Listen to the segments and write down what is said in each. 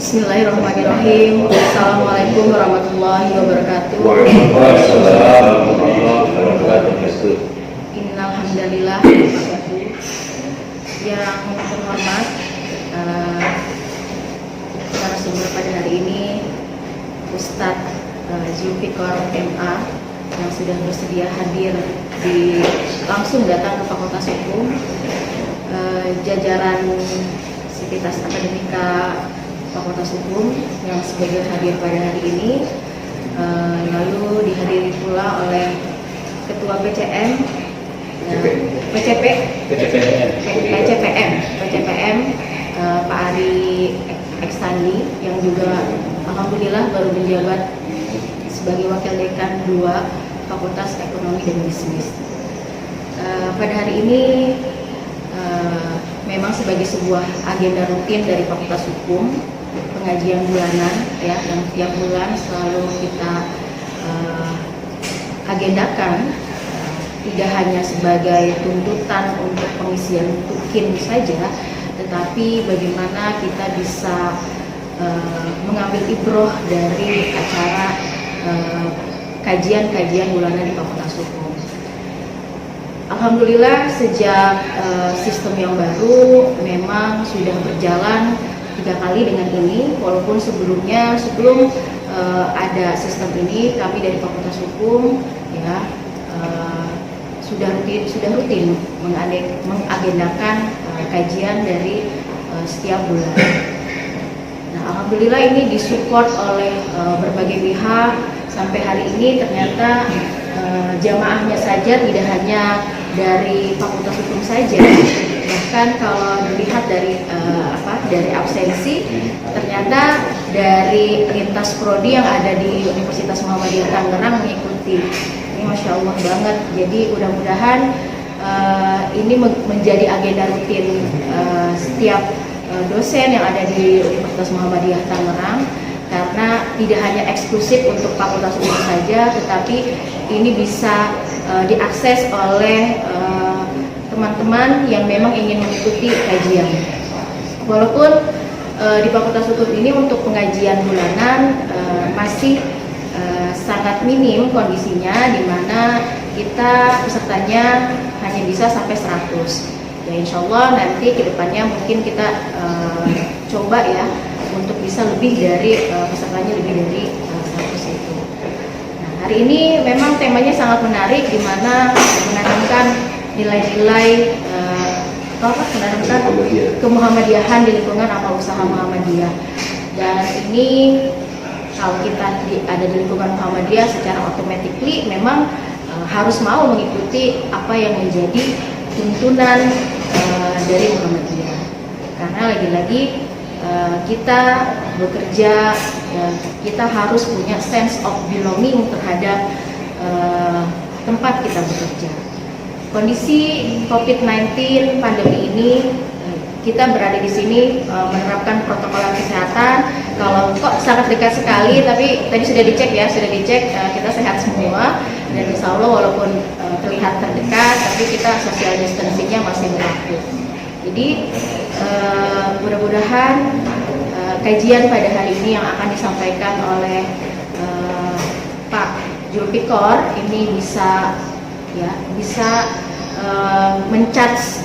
Bismillahirrahmanirrahim. Assalamualaikum warahmatullahi wabarakatuh. Waalaikumsalam warahmatullahi wabarakatuh. Innal hamdalillah. Yang terhormat narasumber pada hari ini Ustadz Zulfikar MA yang sudah bersedia hadir langsung datang ke Fakultas Hukum, jajaran Sivitas Akademika Fakultas Hukum yang sebagian hadir pada hari ini, lalu dihadiri pula oleh Ketua PCM, PCPM, Pak Ari Eksandi yang juga alhamdulillah baru menjabat sebagai Wakil Dekan 2 Fakultas Ekonomi dan Bisnis. Pada hari ini memang sebagai sebuah agenda rutin dari Fakultas Hukum, pengajian bulanan ya, yang tiap bulan selalu kita agendakan, tidak hanya sebagai tuntutan untuk pengisian tukin saja, tetapi bagaimana kita bisa mengambil ibroh dari acara kajian-kajian bulanan di Fakultas Hukum. Alhamdulillah sejak sistem yang baru memang sudah berjalan 3 kali dengan ini, walaupun sebelum ada sistem ini kami dari Fakultas Hukum ya sudah rutin mengagendakan kajian dari setiap bulan. Nah, alhamdulillah ini disupport oleh berbagai pihak. Sampai hari ini ternyata jamaahnya saja tidak hanya dari Fakultas Hukum saja, bahkan kalau dilihat dari absensi, ternyata dari lintas prodi yang ada di Universitas Muhammadiyah Tangerang mengikuti. Ini Masya Allah banget. Jadi mudah-mudahan ini menjadi agenda rutin setiap dosen yang ada di Universitas Muhammadiyah Tangerang, karena tidak hanya eksklusif untuk Fakultas Hukum saja, tetapi ini bisa diakses oleh teman-teman yang memang ingin mengikuti kajian. Walaupun di Fakultas Hukum ini untuk pengajian bulanan masih sangat minim kondisinya, di mana kita pesertanya hanya bisa sampai 100. Ya insya Allah nanti kedepannya mungkin kita coba ya untuk bisa lebih dari pesertanya lebih dari 100 itu. Nah, hari ini memang temanya sangat menarik, di mana menanamkan nilai-nilai menanamkan kemuhammadiyahan di lingkungan amal usaha Muhammadiyah. Dan ini kalau kita ada di lingkungan Muhammadiyah, secara automatically memang harus mau mengikuti apa yang menjadi tuntunan dari Muhammadiyah. Karena lagi-lagi kita bekerja, kita harus punya sense of belonging terhadap tempat kita bekerja. Kondisi COVID-19 pandemi ini, kita berada di sini menerapkan protokol kesehatan. Kalau kok sangat dekat sekali, tapi tadi sudah dicek, kita sehat semua, dan insya Allah walaupun terlihat terdekat, tapi kita social distancing-nya masih berlaku. Jadi mudah-mudahan kajian pada hari ini yang akan disampaikan oleh Pak Zulfikar ini bisa mencas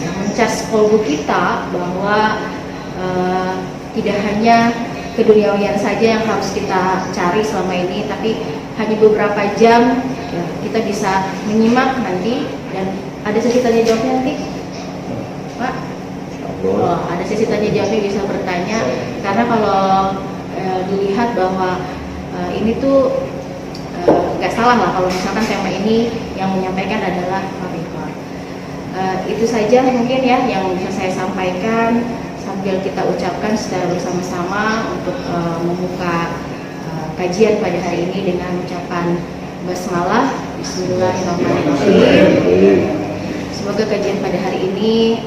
kolbu kita bahwa tidak hanya keduniawian saja yang harus kita cari selama ini, tapi hanya beberapa jam ya, kita bisa menyimak nanti, dan ada sesi tanya jawabnya nanti, Pak. Ada sesi tanya jawabnya, bisa bertanya, karena kalau dilihat bahwa ini tuh nggak salah lah kalau misalkan tema ini yang menyampaikan adalah Pak Zulfikar. Itu saja mungkin ya yang bisa saya sampaikan, sambil kita ucapkan secara bersama-sama untuk membuka kajian pada hari ini dengan ucapan basmalah. Bismillahirrahmanirrahim. Semoga kajian pada hari ini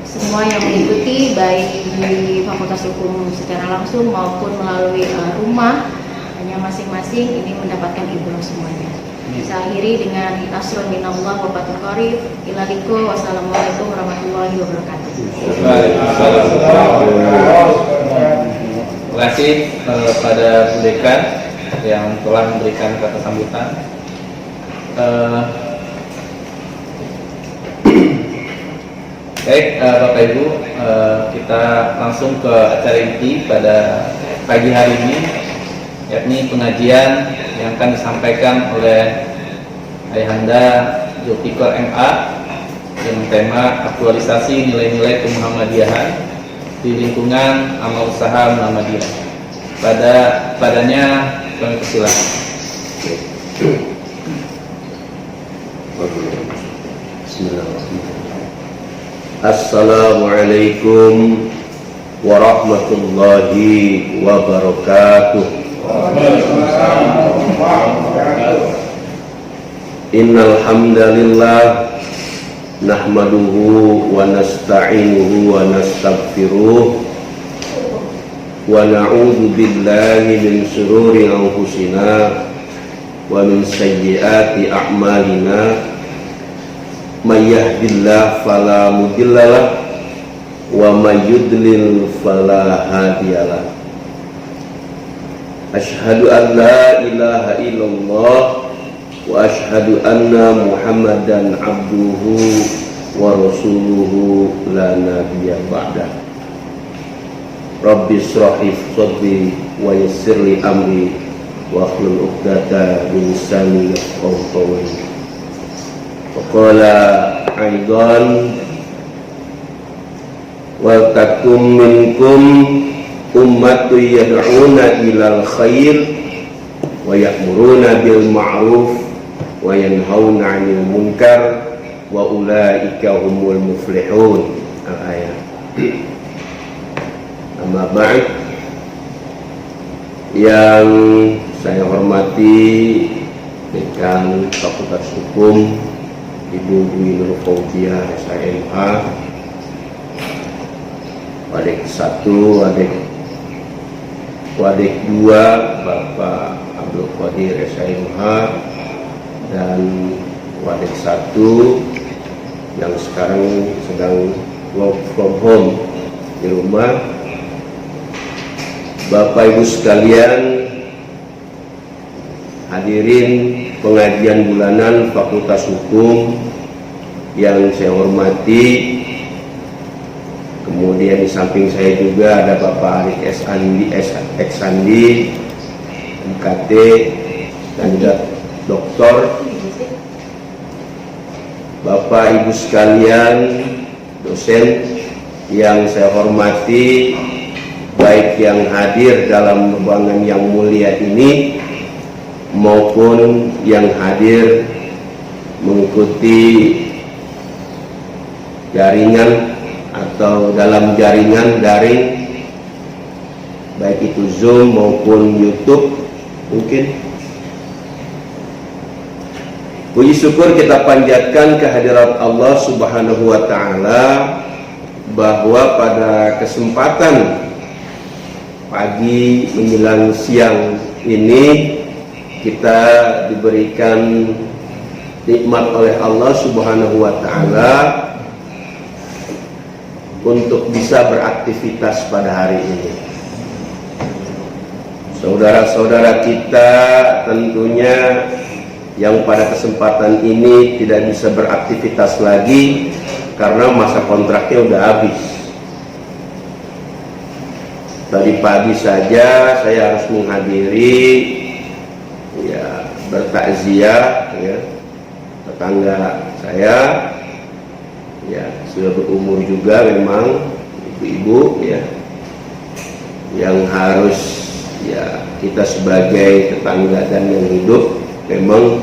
semua yang mengikuti, baik di Fakultas Hukum secara langsung maupun melalui rumah hanya masing-masing, ini mendapatkan ibrah semuanya. Saya akhiri dengan asrun minallah wa fathul qarib. Wassalamualaikum warahmatullahi wabarakatuh. Waalaikumsalam warahmatullahi wabarakatuh. kasih pada Bu Dekan yang telah memberikan kata sambutan. Baik, Bapak Ibu, kita langsung ke acara inti pada pagi hari ini, yakni pengajian yang akan disampaikan oleh Ayahanda Zulfikar MA dengan tema aktualisasi nilai-nilai kemuhammadiyahan di lingkungan amal usaha Muhammadiyah. Padanya kami persilakan. Bismillahirrahmanirrahim. Assalamualaikum warahmatullahi wabarakatuh. Innal hamdalillah nahmaduhu wa nasta'inuhu wa nastaghfiruh wa na'udzu billahi min shururi anfusina wa min sayyiati a'malina may yahdihillahu fala mudhillalah wa may yudlil fala hadiyalah. Asyhadu an la ilaha illallah wa asyhadu anna Muhammadan abduhu wa rasuluhu la nabiyya ba'dah. Rabbi shrahli sadri wa yassirli amri wa hlul 'uqdatam min lisani yafqahu qawli. Wa qala aidan wa takum minkum ummatu yad'una ilal khair wa ya'muruna bil ma'ruf wa yanhauna 'anil munkar wa ulaika humul muflihun. Al-ayat. Amma ba'd, yang saya hormati Dekan Fakultas Hukum Ibu Dwi Nur Fauziah SHMH, Wadik 1, Wadik 2 Bapak Abdul Qadir SHMH, dan Wadik 1 yang sekarang sedang work from home di rumah. Bapak Ibu sekalian, hadirin pengajian bulanan Fakultas Hukum yang saya hormati. Kemudian di samping saya juga ada Bapak Arik Eksandi, MKT, dan juga Doktor. Bapak Ibu sekalian, dosen yang saya hormati, baik yang hadir dalam ruangan yang mulia ini maupun yang hadir mengikuti jaringan atau dalam jaringan daring, baik itu Zoom maupun YouTube. Mungkin puji syukur kita panjatkan kehadirat Allah Subhanahu wa Ta'ala bahwa pada kesempatan pagi menjelang siang ini kita diberikan nikmat oleh Allah Subhanahu wa Ta'ala untuk bisa beraktivitas pada hari ini. Saudara-saudara kita tentunya yang pada kesempatan ini tidak bisa beraktivitas lagi karena masa kontraknya udah habis. Tadi pagi saja saya harus menghadiri, ya, bertakziah, ya, tetangga saya, ya, sudah berumur juga memang, ibu-ibu, ya, yang harus, ya, kita sebagai tetangga dan yang hidup memang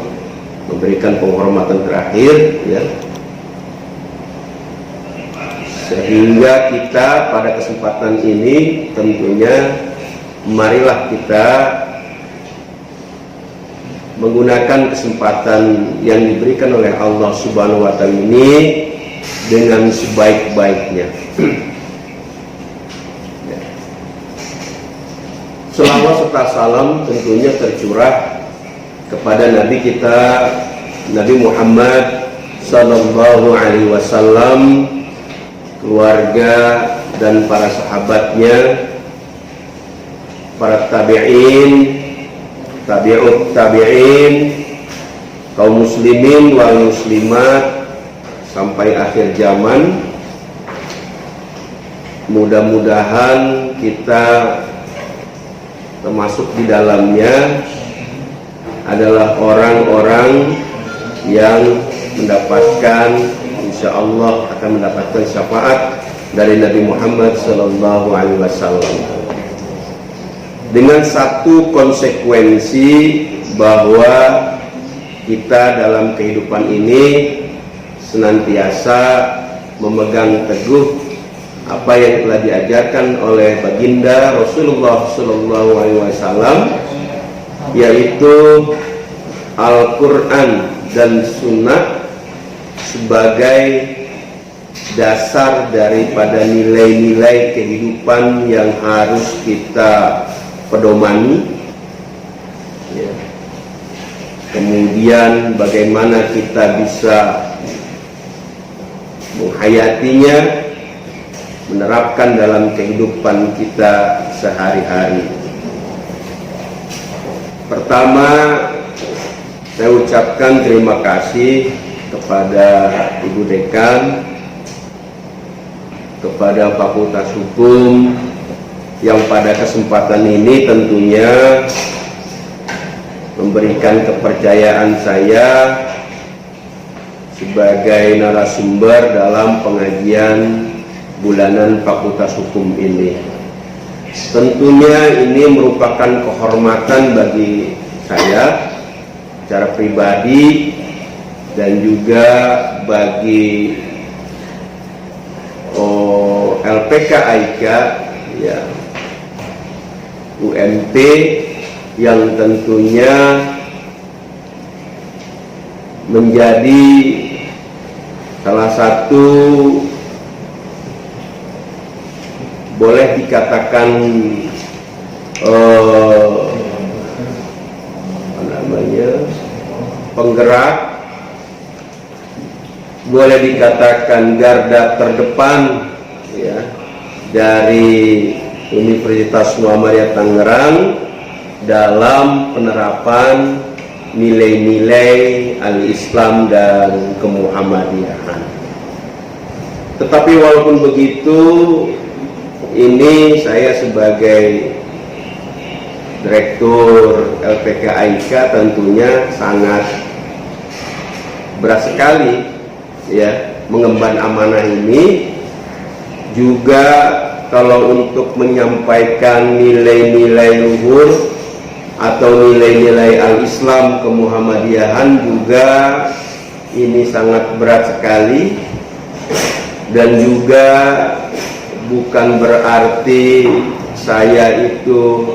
memberikan penghormatan terakhir, ya, sehingga kita pada kesempatan ini tentunya marilah kita menggunakan kesempatan yang diberikan oleh Allah Subhanahu wa Ta'ala ini dengan sebaik-baiknya. Selawat serta salam tentunya tercurah kepada Nabi kita, Nabi Muhammad Sallallahu Alaihi Wasallam, keluarga dan para sahabatnya, para tabi'in, tabi'ut tabi'in, kaum muslimin wal muslimat sampai akhir zaman. Mudah-mudahan kita termasuk di dalamnya adalah orang-orang yang mendapatkan, insya Allah akan mendapatkan syafaat dari Nabi Muhammad SAW, dengan satu konsekuensi bahwa kita dalam kehidupan ini senantiasa memegang teguh apa yang telah diajarkan oleh baginda Rasulullah SAW, yaitu Al-Quran dan Sunnah sebagai dasar daripada nilai-nilai kehidupan yang harus kita pedomani. Kemudian bagaimana kita bisa menghayatinya, menerapkan dalam kehidupan kita sehari-hari. Pertama, saya ucapkan terima kasih kepada Ibu Dekan, kepada Fakultas Hukum yang pada kesempatan ini tentunya memberikan kepercayaan saya sebagai narasumber dalam pengajian bulanan Fakultas Hukum ini. Tentunya ini merupakan kehormatan bagi saya secara pribadi dan juga bagi LPK AIKA, ya, UMT, yang tentunya menjadi salah satu, boleh dikatakan penggerak, boleh dikatakan garda terdepan, ya, dari Universitas Muhammadiyah Tangerang dalam penerapan nilai-nilai al-Islam dan kemuhammadiyahan. Tetapi walaupun begitu, ini saya sebagai Direktur LPK AIKA tentunya sangat berat sekali, ya, mengemban amanah ini. Juga kalau untuk menyampaikan nilai-nilai luhur atau nilai-nilai al-Islam kemuhammadiyahan juga ini sangat berat sekali, dan juga bukan berarti saya itu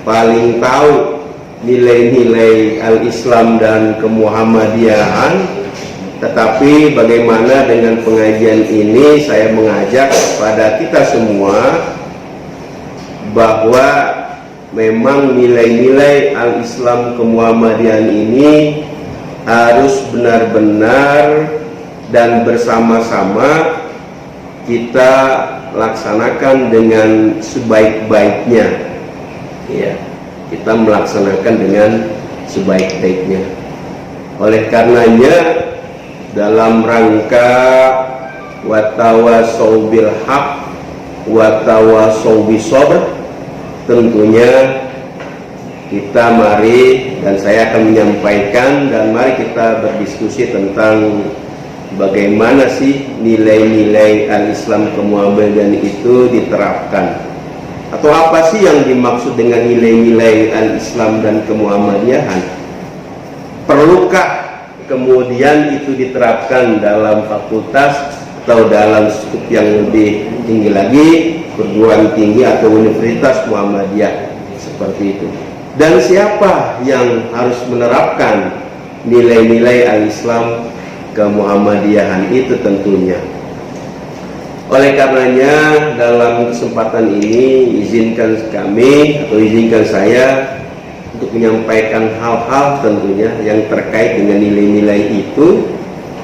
paling tahu nilai-nilai al-Islam dan kemuhammadiyahan, tetapi bagaimana dengan pengajian ini saya mengajak pada kita semua bahwa memang nilai-nilai al-Islam kemuhammadiyahan ini harus benar-benar dan bersama-sama kita laksanakan dengan sebaik-baiknya. Ya, kita melaksanakan dengan sebaik-baiknya. Oleh karenanya, dalam rangka watawasau bil haq watawasau bis sabr, tentunya kita mari, dan saya akan menyampaikan, dan mari kita berdiskusi tentang bagaimana sih nilai-nilai al-Islam kemuhammadiyahan itu diterapkan. Atau apa sih yang dimaksud dengan nilai-nilai al-Islam dan kemuhammadiyahan? Perlukah kemudian itu diterapkan dalam fakultas atau dalam skup yang lebih tinggi lagi, perguruan tinggi atau Universitas Muhammadiyah, seperti itu? Dan siapa yang harus menerapkan nilai-nilai al-Islam kemuhammadiyahan itu tentunya? Oleh karenanya, dalam kesempatan ini izinkan kami atau izinkan saya untuk menyampaikan hal-hal tentunya yang terkait dengan nilai-nilai itu,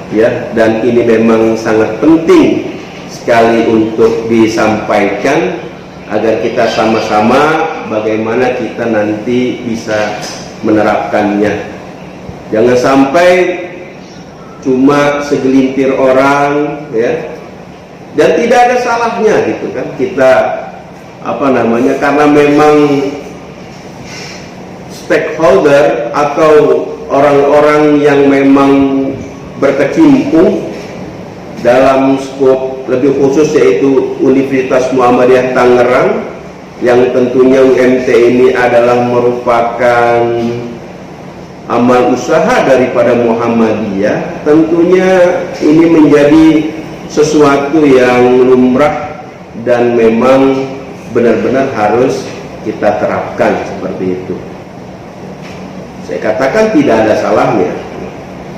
ya, dan ini memang sangat penting sekali untuk disampaikan agar kita sama-sama bagaimana kita nanti bisa menerapkannya. Jangan sampai cuma segelintir orang, ya, dan tidak ada salahnya gitu kan kita karena memang stakeholder atau orang-orang yang memang berkecimpung dalam skop lebih khusus yaitu Universitas Muhammadiyah Tangerang, yang tentunya UMT ini adalah merupakan amal usaha daripada Muhammadiyah. Tentunya ini menjadi sesuatu yang lumrah dan memang benar-benar harus kita terapkan seperti itu. Saya katakan tidak ada salahnya.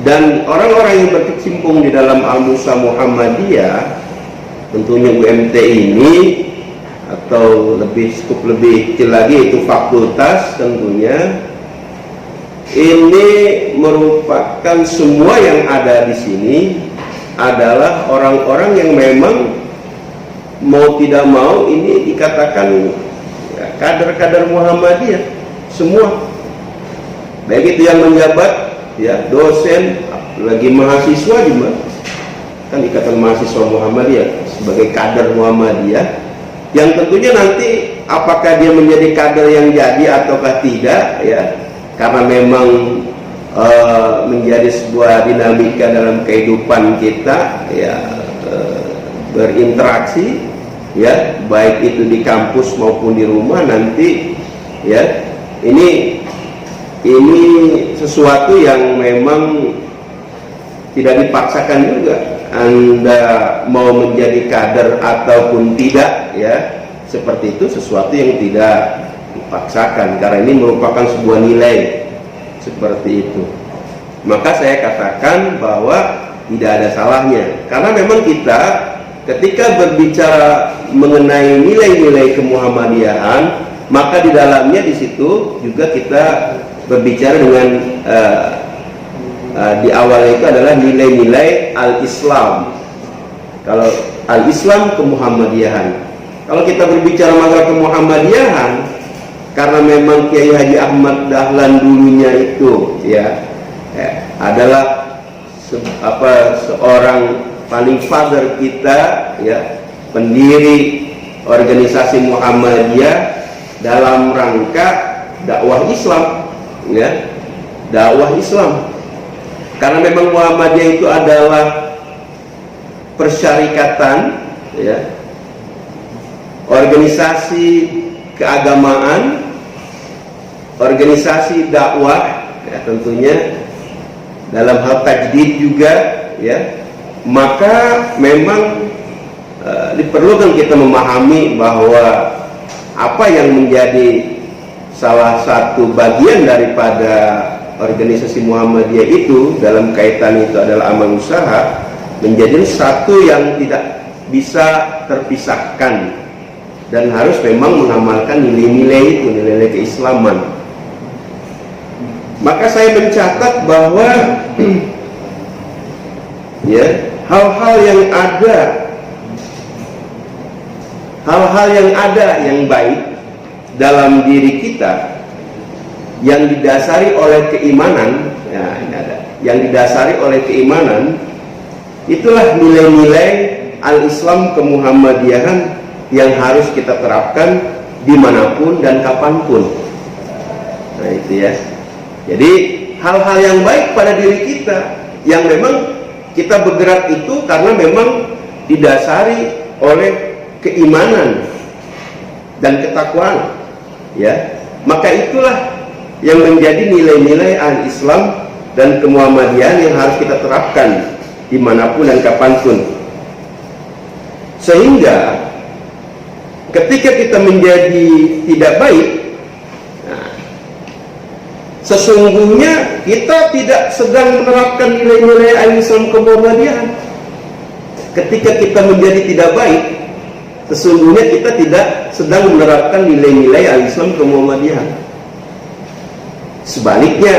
Dan orang-orang yang berkecimpung di dalam Al-Musa Muhammadiyah, tentunya UMT ini atau skop lebih kecil lagi itu fakultas, tentunya ini merupakan semua yang ada di sini adalah orang-orang yang memang mau tidak mau ini dikatakan ya, kader-kader Muhammadiyah semua, baik itu yang menjabat, ya, dosen, lagi mahasiswa juga kan ikatan mahasiswa Muhammadiyah sebagai kader Muhammadiyah, yang tentunya nanti apakah dia menjadi kader yang jadi ataukah tidak, ya, karena memang menjadi sebuah dinamika dalam kehidupan kita, ya, berinteraksi, ya, baik itu di kampus maupun di rumah nanti, ya, ini sesuatu yang memang tidak dipaksakan juga. Anda mau menjadi kader ataupun tidak, ya, seperti itu sesuatu yang tidak dipaksakan karena ini merupakan sebuah nilai seperti itu. Maka saya katakan bahwa tidak ada salahnya karena memang kita ketika berbicara mengenai nilai-nilai kemuhammadiyahan, maka di dalamnya di situ juga kita berbicara dengan di awalnya itu adalah nilai-nilai al-Islam. Kalau al-Islam kemuhammadiyahan. Kalau kita berbicara masalah kemuhammadiyahan, karena memang Kiai Haji Ahmad Dahlan dulunya itu, ya, adalah seorang paling father kita, ya, pendiri organisasi Muhammadiyah dalam rangka dakwah Islam, ya, dakwah Islam. Karena memang Muhammadiyah itu adalah persyarikatan, ya, organisasi keagamaan, organisasi dakwah, ya, tentunya dalam hal tajdid juga, ya. Maka memang diperlukan kita memahami bahwa apa yang menjadi salah satu bagian daripada organisasi Muhammadiyah itu dalam kaitan itu adalah amal usaha, menjadi satu yang tidak bisa terpisahkan dan harus memang mengamalkan nilai-nilai itu, nilai-nilai keislaman. Maka saya mencatat bahwa ya, hal-hal yang ada yang baik dalam diri kita yang didasari oleh keimanan, ya, ini ada yang didasari oleh keimanan, itulah nilai-nilai al-Islam kemuhammadiyahan yang harus kita terapkan dimanapun dan kapanpun. Nah itu, ya. Jadi hal-hal yang baik pada diri kita yang memang kita bergerak itu karena memang didasari oleh keimanan dan ketakwaan, ya, maka itulah yang menjadi nilai-nilai al-Islam dan kemuhammadiyahan yang harus kita terapkan dimanapun dan kapanpun. Sehingga ketika kita menjadi tidak baik, nah, sesungguhnya kita tidak sedang menerapkan nilai-nilai al-Islam kemuhammadiyahan. Ketika kita menjadi tidak baik, sesungguhnya kita tidak sedang menerapkan nilai-nilai al-Islam kemuhammadiyahan. Sebaliknya,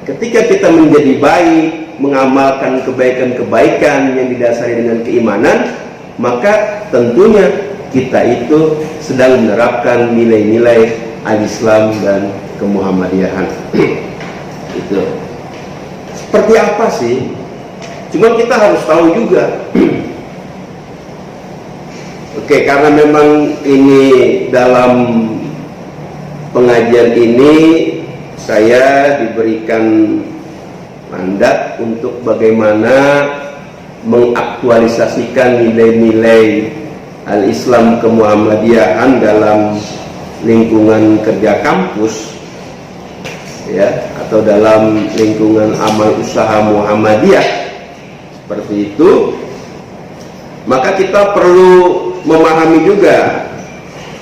ketika kita menjadi baik, mengamalkan kebaikan-kebaikan yang didasari dengan keimanan, maka tentunya kita itu sedang menerapkan nilai-nilai al-Islam dan kemuhammadiyahan. Itu seperti apa sih? Cuma kita harus tahu juga. Oke, karena memang ini dalam pengajian ini saya diberikan mandat untuk bagaimana mengaktualisasikan nilai-nilai al-Islam kemuhammadiyahan dalam lingkungan kerja kampus, ya, atau dalam lingkungan amal usaha Muhammadiyah seperti itu. Maka kita perlu memahami juga,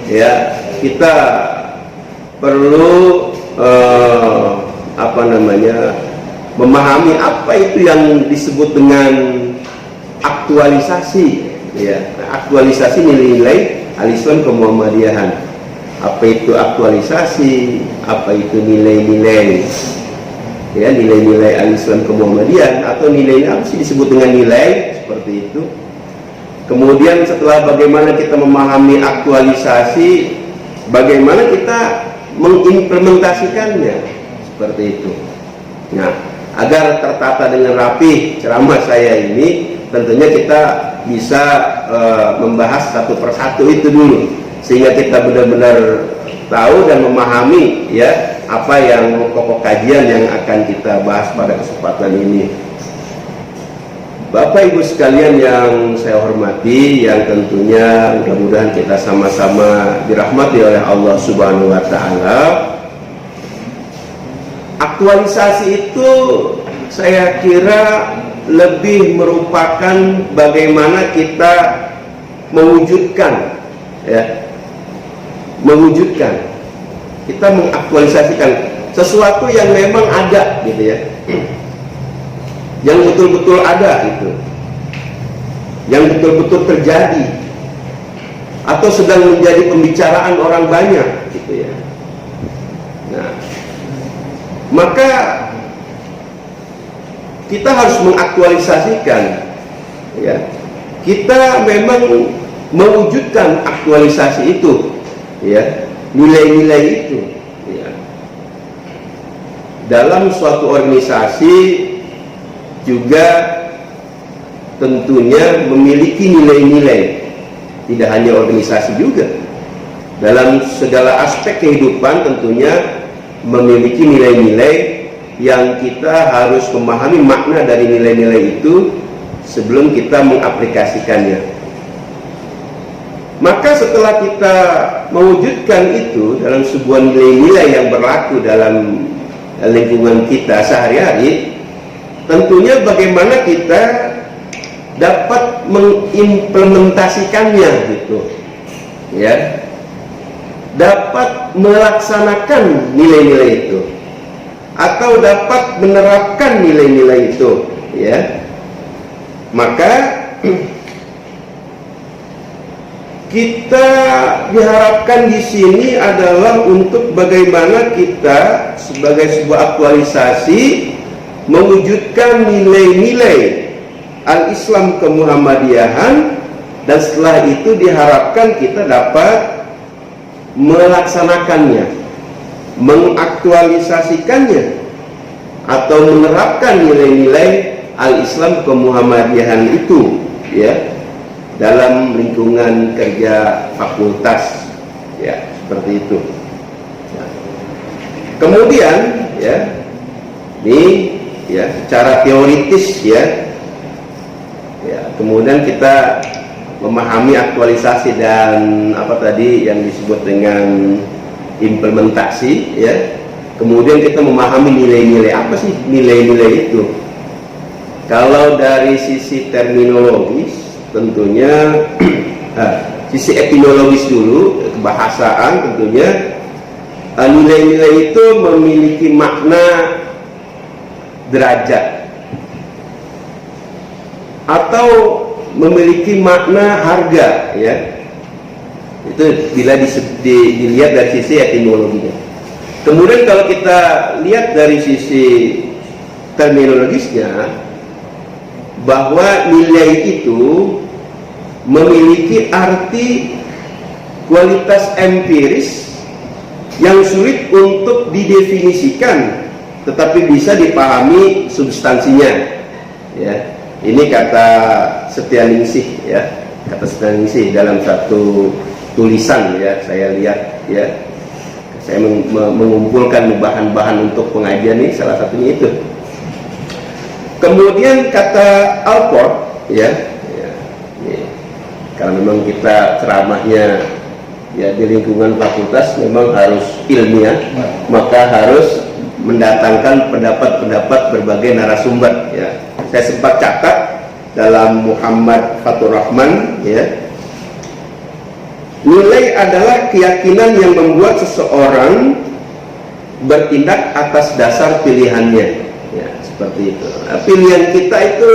ya, kita perlu memahami apa itu yang disebut dengan aktualisasi, ya, aktualisasi nilai-nilai al-Islam kemuhammadiyahan. Apa itu aktualisasi, apa itu nilai-nilai, ya, nilai-nilai al-Islam kemuhammadiyahan, atau nilai apa sih disebut dengan nilai seperti itu. Kemudian setelah bagaimana kita memahami aktualisasi, bagaimana kita mengimplementasikannya seperti itu. Nah, agar tertata dengan rapi ceramah saya ini, tentunya kita bisa membahas satu persatu itu dulu, sehingga kita benar-benar tahu dan memahami, ya, apa yang pokok kajian yang akan kita bahas pada kesempatan ini. Bapak Ibu sekalian yang saya hormati, yang tentunya mudah-mudahan kita sama-sama dirahmati oleh Allah Subhanahu wa Ta'ala. Aktualisasi itu saya kira lebih merupakan bagaimana kita mewujudkan, ya, mewujudkan, kita mengaktualisasikan sesuatu yang memang ada, gitu ya, yang betul-betul ada itu, yang betul-betul terjadi atau sedang menjadi pembicaraan orang banyak, gitu ya. Nah, maka kita harus mengaktualisasikan, ya, kita memang mewujudkan aktualisasi itu, ya, nilai-nilai itu, ya, dalam suatu organisasi. Juga tentunya memiliki nilai-nilai, tidak hanya organisasi, juga dalam segala aspek kehidupan tentunya memiliki nilai-nilai yang kita harus memahami makna dari nilai-nilai itu sebelum kita mengaplikasikannya. Maka setelah kita mewujudkan itu dalam sebuah nilai-nilai yang berlaku dalam lingkungan kita sehari-hari, tentunya bagaimana kita dapat mengimplementasikannya, gitu, ya, dapat melaksanakan nilai-nilai itu atau dapat menerapkan nilai-nilai itu, ya. Maka kita diharapkan di sini adalah untuk bagaimana kita sebagai sebuah aktualisasi mewujudkan nilai-nilai al-Islam kemuhammadiyahan, dan setelah itu diharapkan kita dapat melaksanakannya, mengaktualisasikannya, atau menerapkan nilai-nilai al-Islam kemuhammadiyahan itu, ya, dalam lingkungan kerja fakultas, ya, seperti itu. Nah, kemudian, ya, ini, ya, secara teoritis, ya, kemudian kita memahami aktualisasi dan apa tadi yang disebut dengan implementasi, ya. Kemudian kita memahami nilai-nilai, apa sih nilai-nilai itu. Kalau dari sisi terminologis tentunya sisi etimologis dulu, kebahasaan, tentunya nilai-nilai itu memiliki makna derajat atau memiliki makna harga, ya. Itu bila dilihat dari sisi etimologinya. Kemudian kalau kita lihat dari sisi terminologisnya, bahwa nilai itu memiliki arti kualitas empiris yang sulit untuk didefinisikan tetapi bisa dipahami substansinya. Ya, ini kata Setianingsih, ya, kata Setianingsih dalam satu tulisan, ya, saya lihat, ya, saya mengumpulkan bahan-bahan untuk pengajian ini, salah satunya itu. Kemudian kata Alport, ya, karena memang kita ceramahnya ya di lingkungan fakultas memang harus ilmiah, maka harus mendatangkan pendapat-pendapat berbagai narasumber, ya. Saya sempat catat dalam Muhammad Fatur Rahman, ya, nilai adalah keyakinan yang membuat seseorang bertindak atas dasar pilihannya, ya, seperti itu. Nah, pilihan kita itu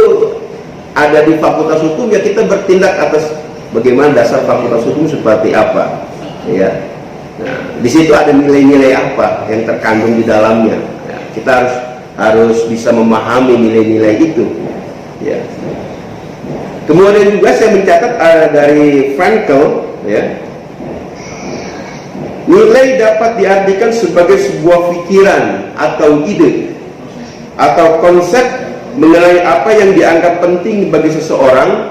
ada di Fakultas Hukum, ya, kita bertindak atas bagaimana dasar Fakultas Hukum seperti apa, ya. Nah, di situ ada nilai-nilai apa yang terkandung di dalamnya. Ya, kita harus bisa memahami nilai-nilai itu. Ya. Kemudian juga saya mencatat dari Frankl, ya, nilai dapat diartikan sebagai sebuah pikiran atau ide atau konsep mengenai apa yang dianggap penting bagi seseorang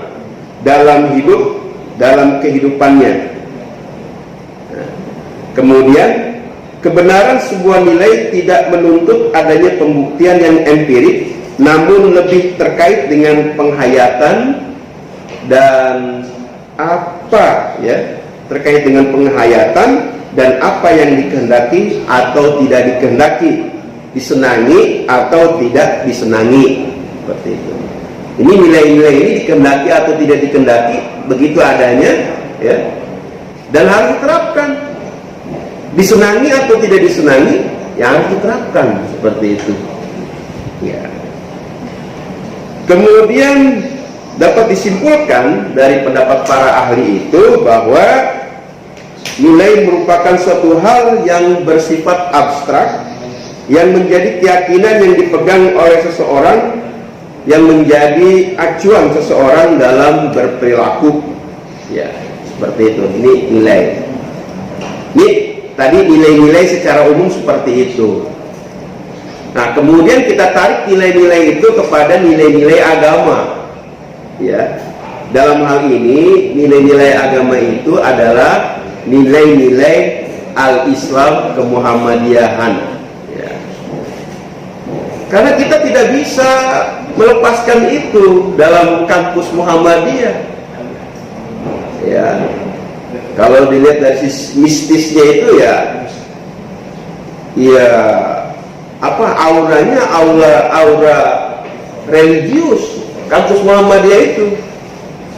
dalam hidup, dalam kehidupannya. Kemudian, kebenaran sebuah nilai tidak menuntut adanya pembuktian yang empirik, namun lebih terkait dengan penghayatan dan apa, ya, terkait dengan penghayatan dan apa yang dikehendaki atau tidak dikehendaki, disenangi atau tidak disenangi, seperti itu. Ini nilai-nilai ini dikehendaki atau tidak dikehendaki, begitu adanya, ya, dan harus diterapkan. Disenangi atau tidak disenangi, ya harus diterapkan, seperti itu, ya. Kemudian dapat disimpulkan dari pendapat para ahli itu bahwa nilai merupakan suatu hal yang bersifat abstrak, yang menjadi keyakinan yang dipegang oleh seseorang, yang menjadi acuan seseorang dalam berperilaku, ya, seperti itu. Ini nilai. Ini tadi nilai-nilai secara umum seperti itu. Nah, kemudian kita tarik nilai-nilai itu kepada nilai-nilai agama, ya. Dalam hal ini nilai-nilai agama itu adalah nilai-nilai al-Islam kemuhammadiyahan, ya. Karena kita tidak bisa melepaskan itu dalam kampus Muhammadiyah, ya. Kalau dilihat dari mistisnya itu, ya apa auranya, aura religius kampus Muhammadiyah itu,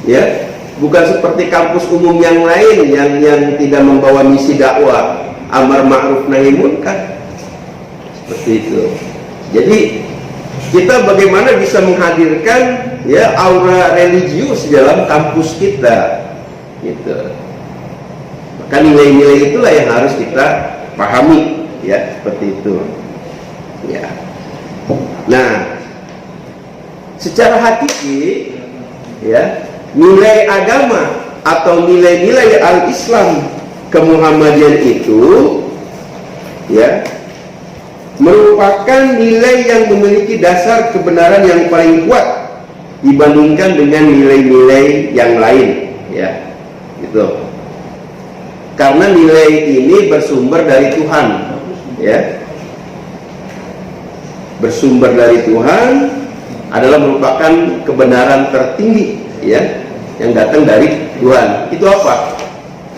ya, bukan seperti kampus umum yang lain yang tidak membawa misi dakwah amar ma'ruf nahi munkar, seperti itu. Jadi kita bagaimana bisa menghadirkan, ya, aura religius dalam kampus kita, gitu. Maka nilai-nilai itulah yang harus kita pahami, ya, seperti itu, ya. Nah, secara hakiki, ya, nilai agama atau nilai-nilai al-Islam kemuhammadian itu, ya, merupakan nilai yang memiliki dasar kebenaran yang paling kuat dibandingkan dengan nilai-nilai yang lain, ya, gitu. Karena nilai ini bersumber dari Tuhan, ya, bersumber dari Tuhan, adalah merupakan kebenaran tertinggi, ya, yang datang dari Tuhan. Itu apa?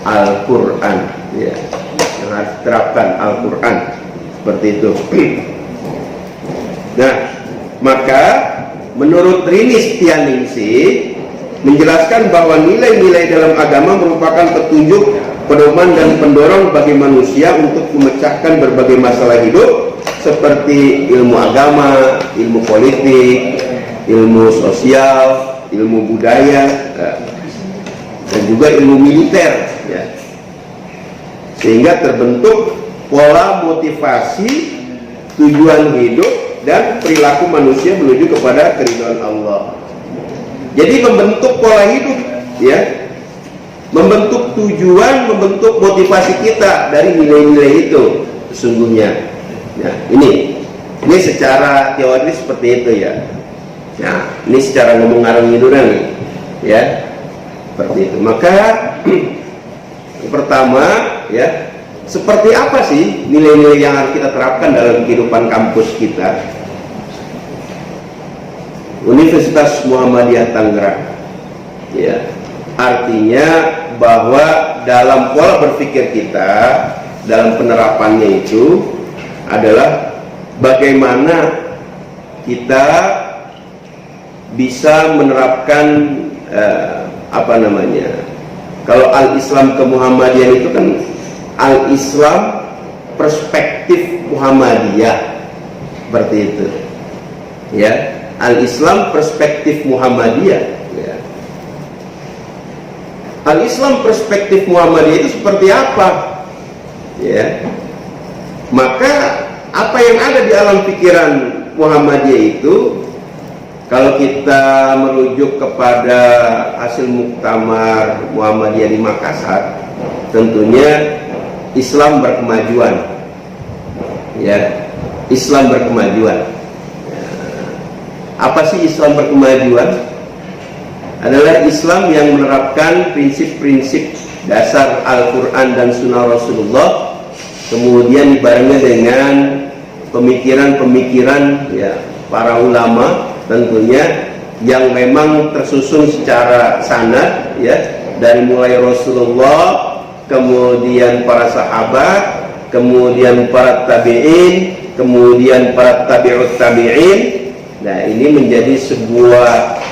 Al-Quran, ya, yang harus diterapkan Al-Quran, seperti itu. Nah, maka menurut Rini Setianingsih menjelaskan bahwa nilai-nilai dalam agama merupakan petunjuk, pedoman dan pendorong bagi manusia untuk memecahkan berbagai masalah hidup seperti ilmu agama, ilmu politik, ilmu sosial, ilmu budaya, dan juga ilmu militer, ya. Sehingga terbentuk pola motivasi, tujuan hidup dan perilaku manusia menuju kepada keridhaan Allah. Jadi membentuk pola hidup, ya. membentuk tujuan, membentuk motivasi kita dari nilai-nilai itu sesungguhnya. Nah, ini secara teori seperti itu ya. Nah, ini secara ngomong ngarang-ngiduran nih, ya, seperti itu. Maka yang pertama, ya, seperti apa sih nilai-nilai yang harus kita terapkan dalam kehidupan kampus kita? Universitas Muhammadiyah Tangerang, ya, artinya bahwa dalam pola berpikir kita, dalam penerapannya itu adalah bagaimana kita bisa menerapkan kalau al-Islam ke Muhammadiyah itu kan al-Islam perspektif Muhammadiyah, seperti itu ya, al-Islam perspektif Muhammadiyah ya. Al-Islam perspektif Muhammadiyah itu seperti apa ya? Maka apa yang ada di alam pikiran Muhammadiyah itu, kalau kita merujuk kepada hasil muktamar Muhammadiyah di Makassar, tentunya Islam berkemajuan, ya, Islam berkemajuan. Apa sih Islam berkemajuan? Adalah Islam yang menerapkan prinsip-prinsip dasar Al-Quran dan Sunnah Rasulullah, kemudian dibarengi dengan pemikiran-pemikiran ya para ulama, tentunya yang memang tersusun secara sanad ya, dari mulai Rasulullah, kemudian para sahabat, kemudian para tabi'in, kemudian para tabi'ut tabi'in. Nah, ini menjadi sebuah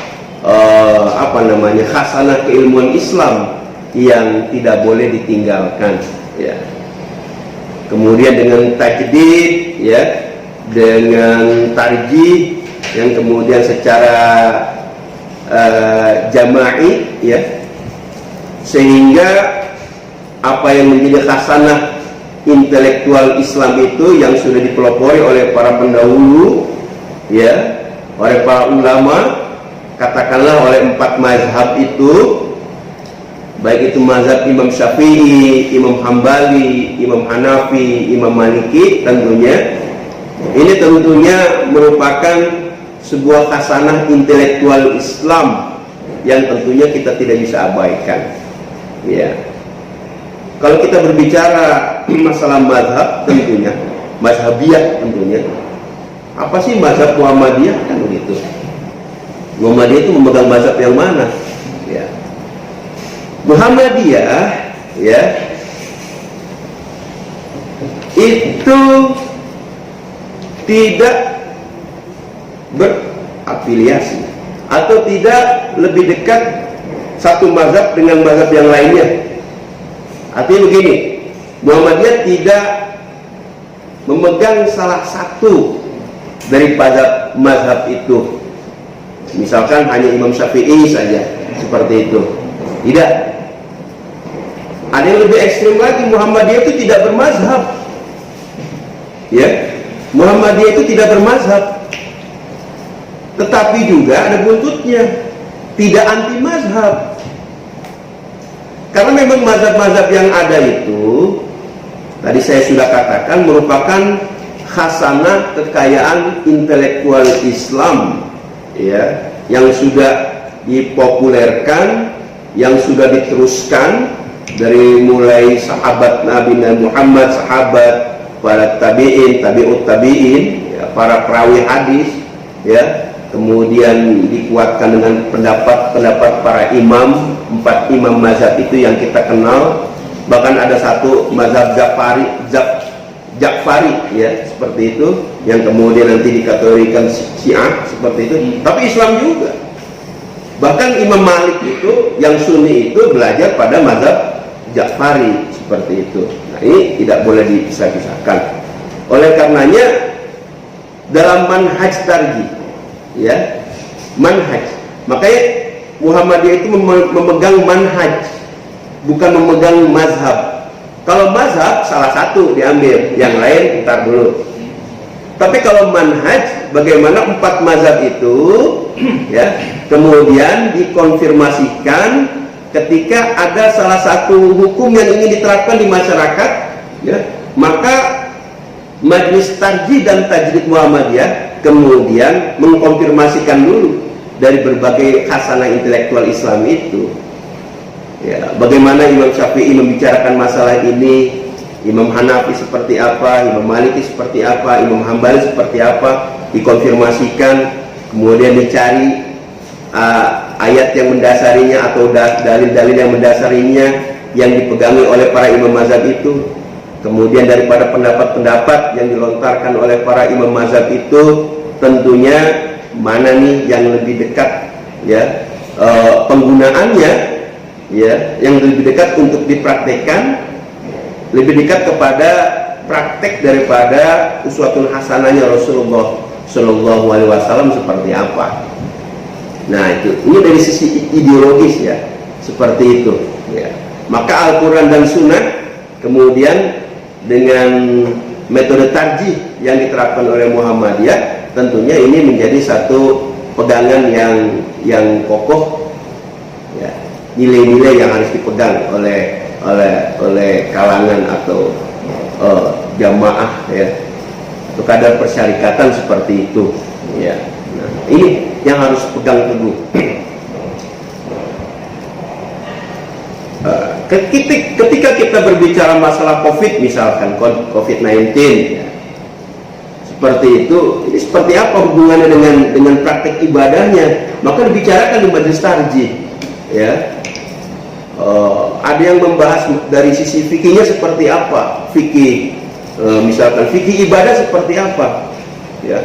khasanah keilmuan Islam yang tidak boleh ditinggalkan ya. Kemudian dengan tajdid ya, dengan tarjih yang kemudian secara jama'i ya, sehingga apa yang menjadi khasanah intelektual Islam itu yang sudah dipelopori oleh para pendahulu ya, oleh para ulama, katakanlah oleh 4 mazhab itu, baik itu mazhab Imam Syafi'i, Imam Hambali, Imam Hanafi, Imam Maliki, tentunya ini tentunya merupakan sebuah khasanah intelektual Islam yang tentunya kita tidak bisa abaikan ya. Kalau kita berbicara masalah mazhab, tentunya mazhabiyah, tentunya apa sih mazhab Muhammadiyah, kan begitu. Muhammadiyah itu memegang mazhab yang mana ya? Muhammadiyah ya, itu tidak berafiliasi atau tidak lebih dekat satu mazhab dengan mazhab yang lainnya. Artinya begini, Muhammadiyah tidak memegang salah satu dari mazhab itu, misalkan hanya Imam Syafi'i saja, seperti itu. Tidak. Ada yang lebih ekstrim lagi, Muhammadiyah itu tidak bermazhab ya. Muhammadiyah itu tidak bermazhab, tetapi juga ada buntutnya, tidak anti mazhab. Karena memang mazhab-mazhab yang ada itu, tadi saya sudah katakan, merupakan khasanah kekayaan intelektual Islam ya, yang sudah dipopulerkan, yang sudah diteruskan dari mulai sahabat Nabi Muhammad, sahabat, para tabi'in, tabi'ut tabi'in ya, para perawi hadis ya, kemudian dikuatkan dengan pendapat-pendapat para imam, 4 imam mazhab itu yang kita kenal. Bahkan ada satu mazhab Ja'fari ya, seperti itu, yang kemudian nanti dikategorikan Syiah, seperti itu. Tapi Islam juga. Bahkan Imam Malik itu yang Sunni itu belajar pada mazhab Ja'fari, seperti itu. Nah, ini tidak boleh dipisah-pisahkan. Oleh karenanya dalam manhaj tarjih ya, manhaj, makanya Muhammadiyah itu memegang manhaj, bukan memegang mazhab. Kalau mazhab salah satu diambil, yang lain ntar dulu. Tapi kalau manhaj, bagaimana 4 mazhab itu ya, kemudian dikonfirmasikan ketika ada salah satu hukum yang ingin diterapkan di masyarakat, ya, maka Majelis Tarjih dan Tajdid Muhammadiyah kemudian mengkonfirmasikan dulu dari berbagai khasanah intelektual Islam itu, ya, bagaimana Imam Syafi'i membicarakan masalah ini, Imam Hanafi seperti apa, Imam Maliki seperti apa, Imam Hambali seperti apa, dikonfirmasikan, kemudian dicari ayat yang mendasarinya atau dalil-dalil yang mendasarinya yang dipegangi oleh para imam mazhab itu. Kemudian daripada pendapat-pendapat yang dilontarkan oleh para imam mazhab itu, tentunya mana nih yang lebih dekat, ya, penggunaannya, ya, yang lebih dekat untuk dipraktekkan, lebih dekat kepada praktek daripada uswatun hasanahnya Rasulullah Shallallahu Alaihi Wasallam seperti apa. Nah, ini dari sisi ideologis, ya, seperti itu, ya. Maka Al-Quran dan Sunnah kemudian dengan metode tarjih yang diterapkan oleh Muhammadiyah, tentunya ini menjadi satu pegangan yang kokoh, ya, nilai-nilai yang harus dipegang oleh kalangan atau jamaah, ya, atau kadar persyarikatan seperti itu, ya. Nah, ini yang harus pegang teguh. Ketika kita berbicara masalah COVID, misalkan COVID-19, ya, seperti itu, ini seperti apa hubungannya dengan praktek ibadahnya? Maka dibicarakan di majelis tarjih, ya. Ada yang membahas dari sisi fikihnya seperti apa, fikih, misalkan fikih ibadah seperti apa, ya.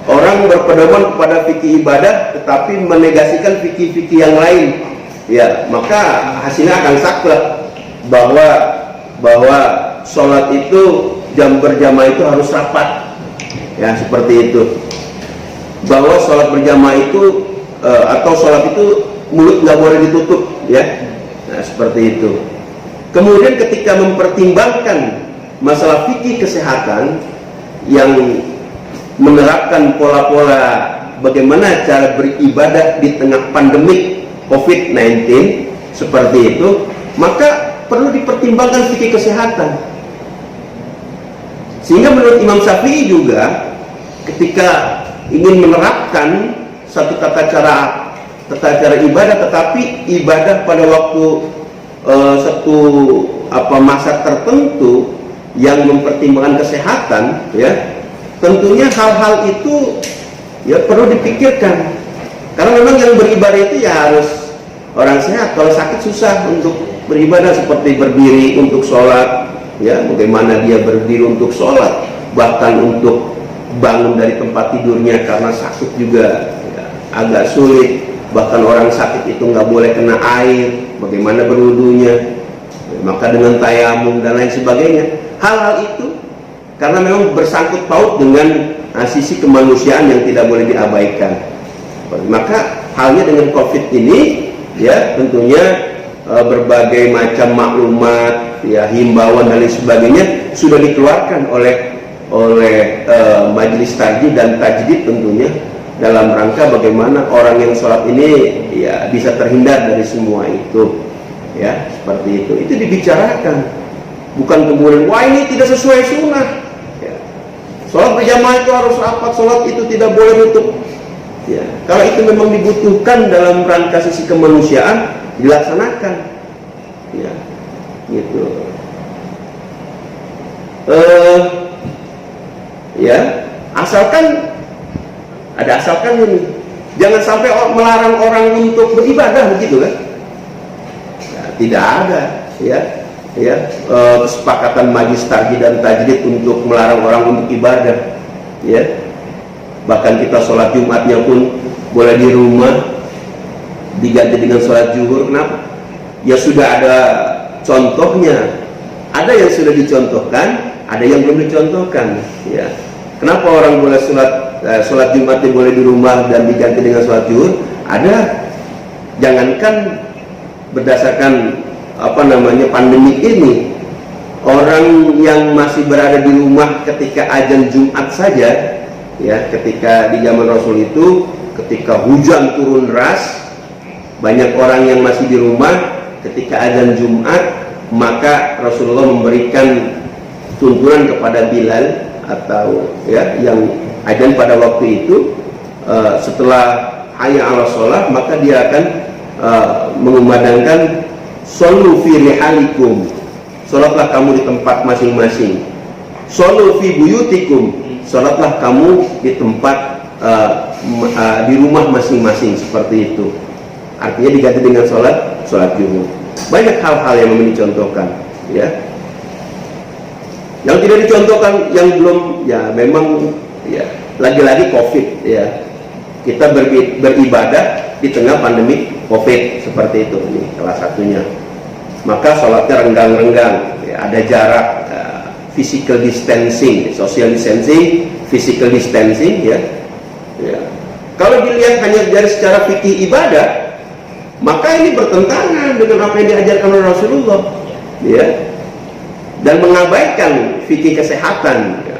Orang berpedoman kepada fikih ibadah tetapi menegasikan fikih-fikih yang lain, ya, maka hasilnya akan saklek bahwa sholat itu jam berjamaah itu harus rapat, ya, seperti itu. Bahwa sholat berjamaah itu atau sholat itu mulut nggak boleh ditutup, ya. Nah, seperti itu. Kemudian ketika mempertimbangkan masalah fikih kesehatan yang menerapkan pola-pola bagaimana cara beribadah di tengah pandemik COVID-19 seperti itu, maka perlu dipertimbangkan fikih kesehatan. Sehingga menurut Imam Syafi'i juga ketika ingin menerapkan satu tata cara ibadah, tetapi ibadah pada waktu satu masa tertentu yang mempertimbangkan kesehatan, ya, tentunya hal-hal itu, ya, perlu dipikirkan. Karena memang yang beribadah itu ya harus orang sehat. Kalau sakit susah untuk beribadah, seperti berdiri untuk sholat, ya, bagaimana dia berdiri untuk sholat, bahkan untuk bangun dari tempat tidurnya karena sakit juga, ya, agak sulit. Bahkan orang sakit itu nggak boleh kena air, bagaimana berwudunya, ya, maka dengan tayamum dan lain sebagainya. Hal-hal itu karena memang bersangkut paut dengan sisi kemanusiaan yang tidak boleh diabaikan. Maka halnya dengan COVID ini, ya, tentunya berbagai macam maklumat, ya, himbauan dan lain sebagainya sudah dikeluarkan oleh Majelis Tarjih dan Tajdid, tentunya dalam rangka bagaimana orang yang sholat ini, ya, bisa terhindar dari semua itu, ya, seperti itu. Itu dibicarakan, bukan kemudian wah ini tidak sesuai sunnah, ya, sholat berjamaah itu harus rapat, sholat itu tidak boleh nutup, ya. Kalau itu memang dibutuhkan dalam rangka sisi kemanusiaan, dilaksanakan, ya, gitu. Ya, asalkan ini, jangan sampai melarang orang untuk beribadah, begitu kan? Ya, tidak ada, ya, kesepakatan Majelis Tarjih dan Tajdid untuk melarang orang untuk ibadah, ya. Bahkan kita sholat Jumatnya pun boleh di rumah, diganti dengan sholat zuhur. Kenapa? Ya sudah ada contohnya. Ada yang sudah dicontohkan, ada yang belum dicontohkan, ya. Kenapa orang boleh sholat Jumatnya boleh di rumah dan diganti dengan sholat zuhur? Ada. Jangankan berdasarkan pandemi ini, orang yang masih berada di rumah ketika azan Jumat saja, ya, ketika di zaman Rasul itu ketika hujan turun deras, banyak orang yang masih di rumah ketika azan Jumat, maka Rasulullah memberikan tuntunan kepada Bilal atau ya yang azan pada waktu itu, setelah hayya 'alas shalah, maka dia akan mengumandangkan shollu fi rihalikum, sholatlah kamu di tempat masing-masing, shollu fi buyutikum, sholatlah kamu di tempat di rumah masing-masing, seperti itu. Artinya diganti dengan sholat juhur. Banyak hal-hal yang memang dicontohkan, ya. Yang tidak dicontohkan, yang belum, ya memang, ya lagi-lagi COVID, ya. Kita beribadah di tengah pandemi COVID, seperti itu. Ini salah satunya. Maka sholatnya renggang-renggang, ya, ada jarak, physical distancing, social distancing, physical distancing, ya. Ya. Kalau dilihat hanya dari secara fikih ibadah, maka ini bertentangan dengan apa yang diajarkan oleh Rasulullah, ya, dan mengabaikan fikih kesehatan. Ya.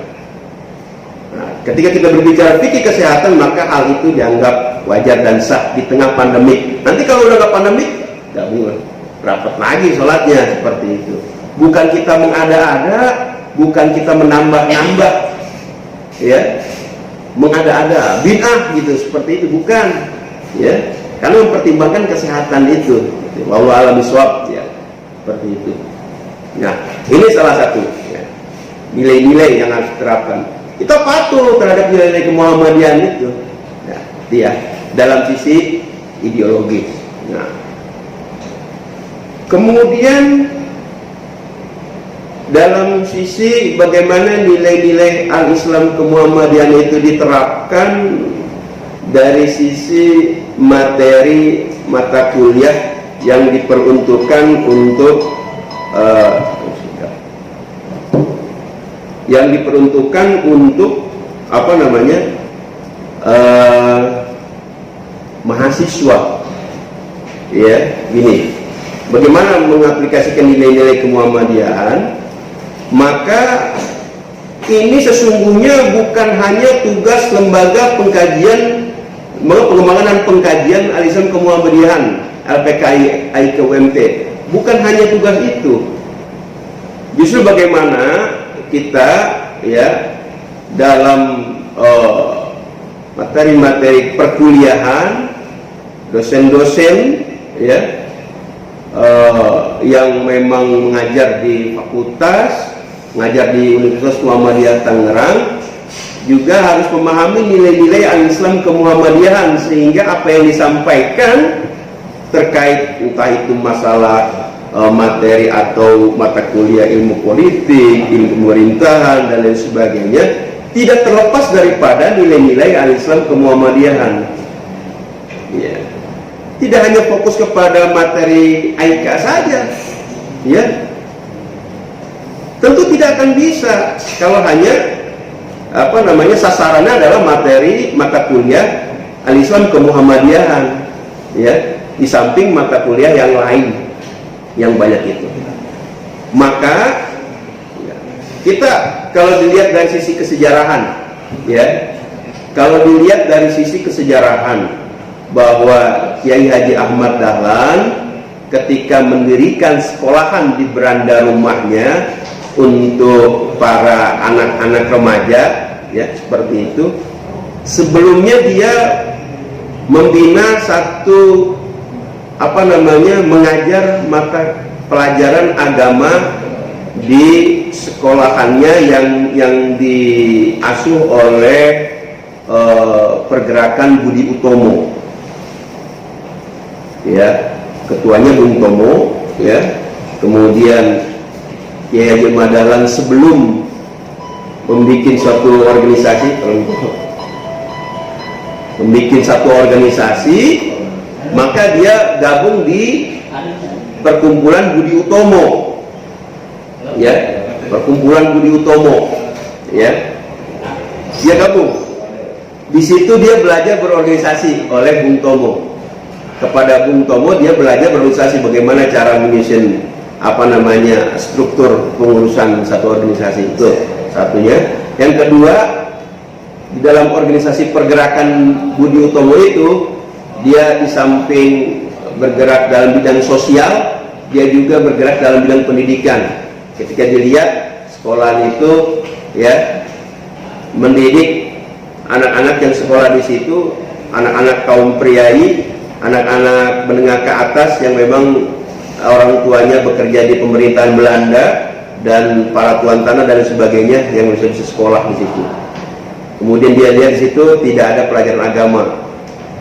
Nah, ketika kita berbicara fikih kesehatan, maka hal itu dianggap wajar dan sah di tengah pandemik. Nanti kalau udah nggak pandemik, nggak boleh rapat lagi sholatnya, seperti itu. Bukan kita mengada-ada, bukan kita menambah-nambah, ya, mengada-ada, bid'ah gitu, seperti itu, bukan, ya, karena mempertimbangkan kesehatan itu. Wallahu a'lam bishawab, ya, seperti itu. Nah, ini salah satu, ya, nilai-nilai yang harus diterapkan. Kita patuh terhadap nilai-nilai kemuhammadian itu, ya, dia dalam sisi ideologis. Nah, kemudian dalam sisi bagaimana nilai-nilai al-Islam kemuhammadian itu diterapkan dari sisi materi mata kuliah yang diperuntukkan untuk apa namanya, mahasiswa, ya, gini. Bagaimana mengaplikasikan nilai-nilai kemuhammadian? Maka ini sesungguhnya bukan hanya tugas lembaga pengkajian, pengembangan dan pengkajian al-Islam kemuhammadian LPKI IKUMT. Bukan hanya tugas itu. Justru bagaimana kita, ya, dalam materi-materi perkuliahan, dosen-dosen, ya, yang memang mengajar di fakultas, mengajar di Universitas Muhammadiyah Tangerang, juga harus memahami nilai-nilai al-Islam kemuhammadiyahan, sehingga apa yang disampaikan terkait entah itu masalah materi atau mata kuliah ilmu politik, ilmu pemerintahan, dan lain sebagainya, tidak terlepas daripada nilai-nilai al-Islam kemuhammadiyahan. Ya. Tidak hanya fokus kepada materi AIK saja, ya. Tentu tidak akan bisa kalau hanya apa namanya sasarannya adalah materi mata kuliah al-Islam kemuhammadiyahan, ya, di samping mata kuliah yang lain yang banyak itu. Maka ya, kita kalau dilihat dari sisi kesejarahan, ya, kalau dilihat dari sisi kesejarahan bahwa Kiai Haji Ahmad Dahlan ketika mendirikan sekolahan di beranda rumahnya untuk para anak-anak remaja, ya, seperti itu, sebelumnya dia membina satu apa namanya, mengajar mata pelajaran agama di sekolahannya yang diasuh oleh pergerakan Budi Utomo, ya, ketuanya Bung Tomo, ya. Kemudian Kiai Haji Ahmad Dahlan sebelum membuat satu organisasi, maka dia gabung di perkumpulan Budi Utomo, ya, perkumpulan Budi Utomo, ya, dia gabung di situ. Dia belajar berorganisasi oleh Bung Tomo. Kepada Bung Tomo dia belajar berorganisasi, bagaimana cara menyusun apa namanya struktur pengurusan satu organisasi, itu satunya. Yang kedua, di dalam organisasi pergerakan Budi Utomo itu, dia di samping bergerak dalam bidang sosial, dia juga bergerak dalam bidang pendidikan. Ketika dilihat sekolah itu ya mendidik anak-anak yang sekolah di situ, anak-anak kaum priai, anak-anak menengah ke atas yang memang orang tuanya bekerja di pemerintahan Belanda dan para tuan tanah dan sebagainya yang bisa sekolah di situ. Kemudian dia lihat di situ tidak ada pelajaran agama.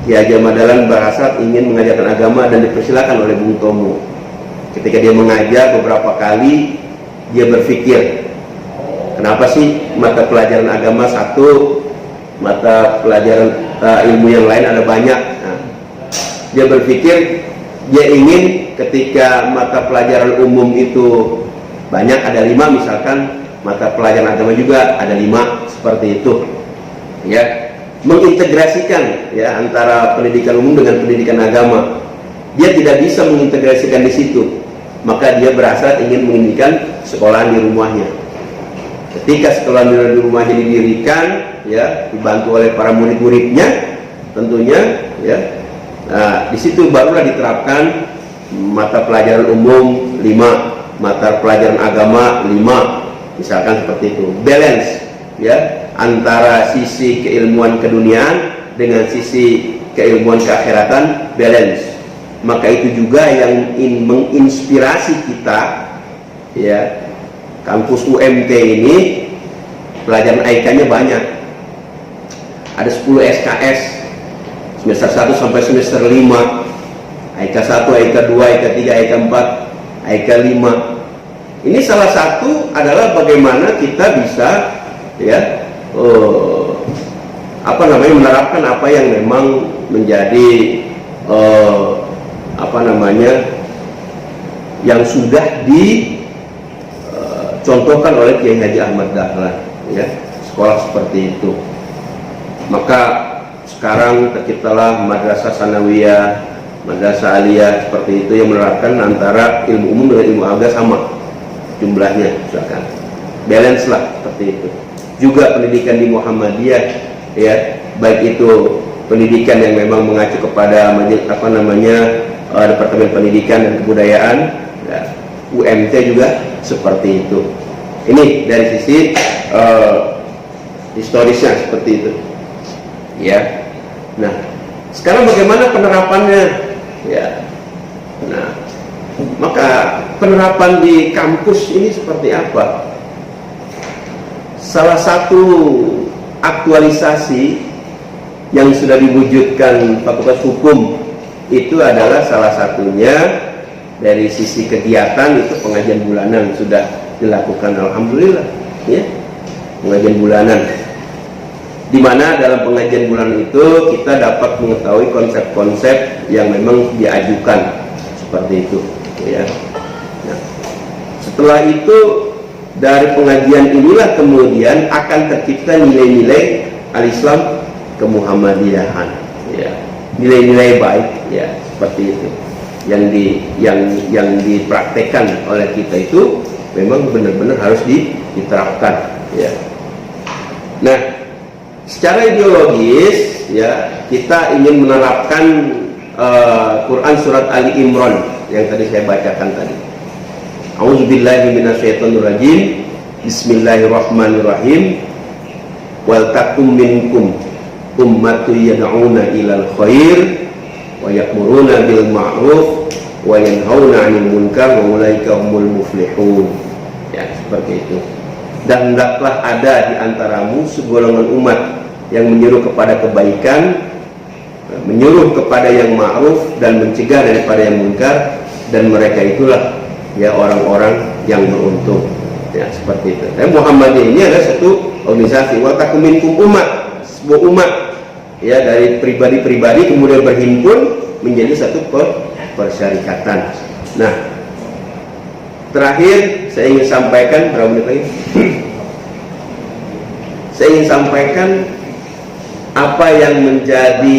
Ki Hajar Madalan berhasrat ingin mengajarkan agama dan dipersilakan oleh Bung Tomo. Ketika dia mengajar beberapa kali, dia berpikir, kenapa sih mata pelajaran agama satu, mata pelajaran ilmu yang lain ada banyak. Nah, dia berpikir, dia ingin ketika mata pelajaran umum itu banyak, ada 5 misalkan, mata pelajaran agama juga ada 5, seperti itu ya, mengintegrasikan ya antara pendidikan umum dengan pendidikan agama. Dia tidak bisa mengintegrasikan di situ, maka dia berasa ingin mendirikan sekolahan di rumahnya. Ketika sekolah di rumahnya didirikan ya, dibantu oleh para murid-muridnya tentunya ya. Nah, di situ barulah diterapkan mata pelajaran umum 5, mata pelajaran agama 5, misalkan seperti itu. Balance ya antara sisi keilmuan keduniaan dengan sisi keilmuan keakhiratan, balance. Maka itu juga yang menginspirasi kita ya. Kampus UMT ini pelajaran AIK-nya banyak, ada 10 SKS semester 1 sampai semester 5, AIK 1, AIK 2, AIK 3, AIK 4, AIK 5. Ini salah satu adalah bagaimana kita bisa ya menerapkan apa yang memang menjadi yang sudah dicontohkan oleh Kiai Haji Ahmad Dahlan ya, sekolah seperti itu. Maka sekarang terciptalah madrasah sanawiyah, madrasah aliyah seperti itu yang menerapkan antara ilmu umum dengan ilmu agama sama jumlahnya, misalkan balance lah seperti itu. Juga pendidikan di Muhammadiyah ya, baik itu pendidikan yang memang mengacu kepada Departemen Pendidikan dan Kebudayaan ya, UMT juga seperti itu. Ini dari sisi historisnya seperti itu ya. Nah, sekarang bagaimana penerapannya ya? Nah, maka penerapan di kampus ini seperti apa? Salah satu aktualisasi yang sudah diwujudkan Fakultas Hukum itu adalah salah satunya dari sisi kegiatan itu pengajian bulanan sudah dilakukan, alhamdulillah ya, pengajian bulanan, di mana dalam pengajian bulanan itu kita dapat mengetahui konsep-konsep yang memang diajukan seperti itu ya. Nah, setelah itu dari pengajian inilah kemudian akan tercipta nilai-nilai al-Islam kemuhammadiyahan ya, nilai-nilai baik ya, seperti itu yang dipraktekkan oleh kita itu memang benar-benar harus diterapkan ya. Nah, secara ideologis ya, kita ingin menerapkan Quran surat Ali Imran yang tadi saya bacakan tadi. A'udzubillahi minasyaitonirrajim. Bismillahirrahmanirrahim. Wal takum minkum ummatun yad'una ilal khair wa ya'muruna bil ma'ruf wa yanhauna 'anil munkar wa ulaika humul muflihun. Ya, seperti itu. Dan hendaklah ada di antaramu segolongan umat yang menyuruh kepada kebaikan, menyuruh kepada yang ma'ruf dan mencegah daripada yang munkar, dan mereka itulah ya orang-orang yang beruntung ya, seperti itu. Dan Muhammadiyah ini adalah satu organisasi, wa takum minkum umat, sebuah umat ya, dari pribadi-pribadi kemudian berhimpun menjadi satu persyarikatan. Nah, terakhir saya ingin sampaikan, berapa menit lagi? Saya ingin sampaikan apa yang menjadi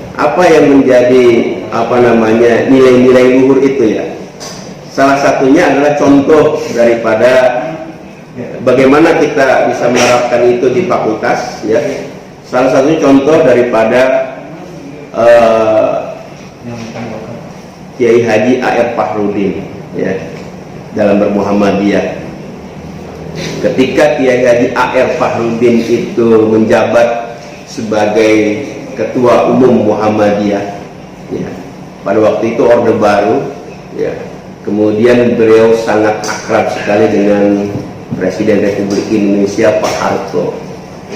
apa yang menjadi nilai-nilai luhur itu ya. Salah satunya adalah contoh daripada bagaimana kita bisa menerapkan itu di fakultas ya. Salah satunya contoh daripada Kiai Haji A.R. Fahrudin ya dalam bermuhammadiyah. Ketika Kiai Haji A.R. Fahrudin itu menjabat sebagai Ketua Umum Muhammadiyah ya, pada waktu itu Orde Baru ya, kemudian beliau sangat akrab sekali dengan Presiden Republik Indonesia Pak Harto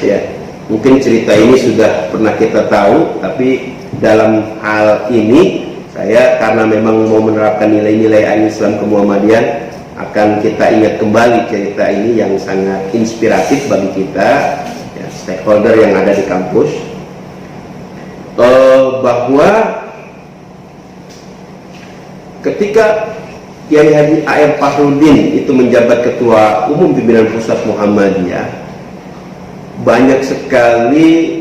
ya. Mungkin cerita ini sudah pernah kita tahu, tapi dalam hal ini saya karena memang mau menerapkan nilai-nilai Islam kemuhammadian, akan kita ingat kembali cerita ini yang sangat inspiratif bagi kita ya, stakeholder yang ada di kampus, bahwa ketika Kiai Haji A.R. Fahrudin itu menjabat Ketua Umum Pimpinan Pusat Muhammadiyah, banyak sekali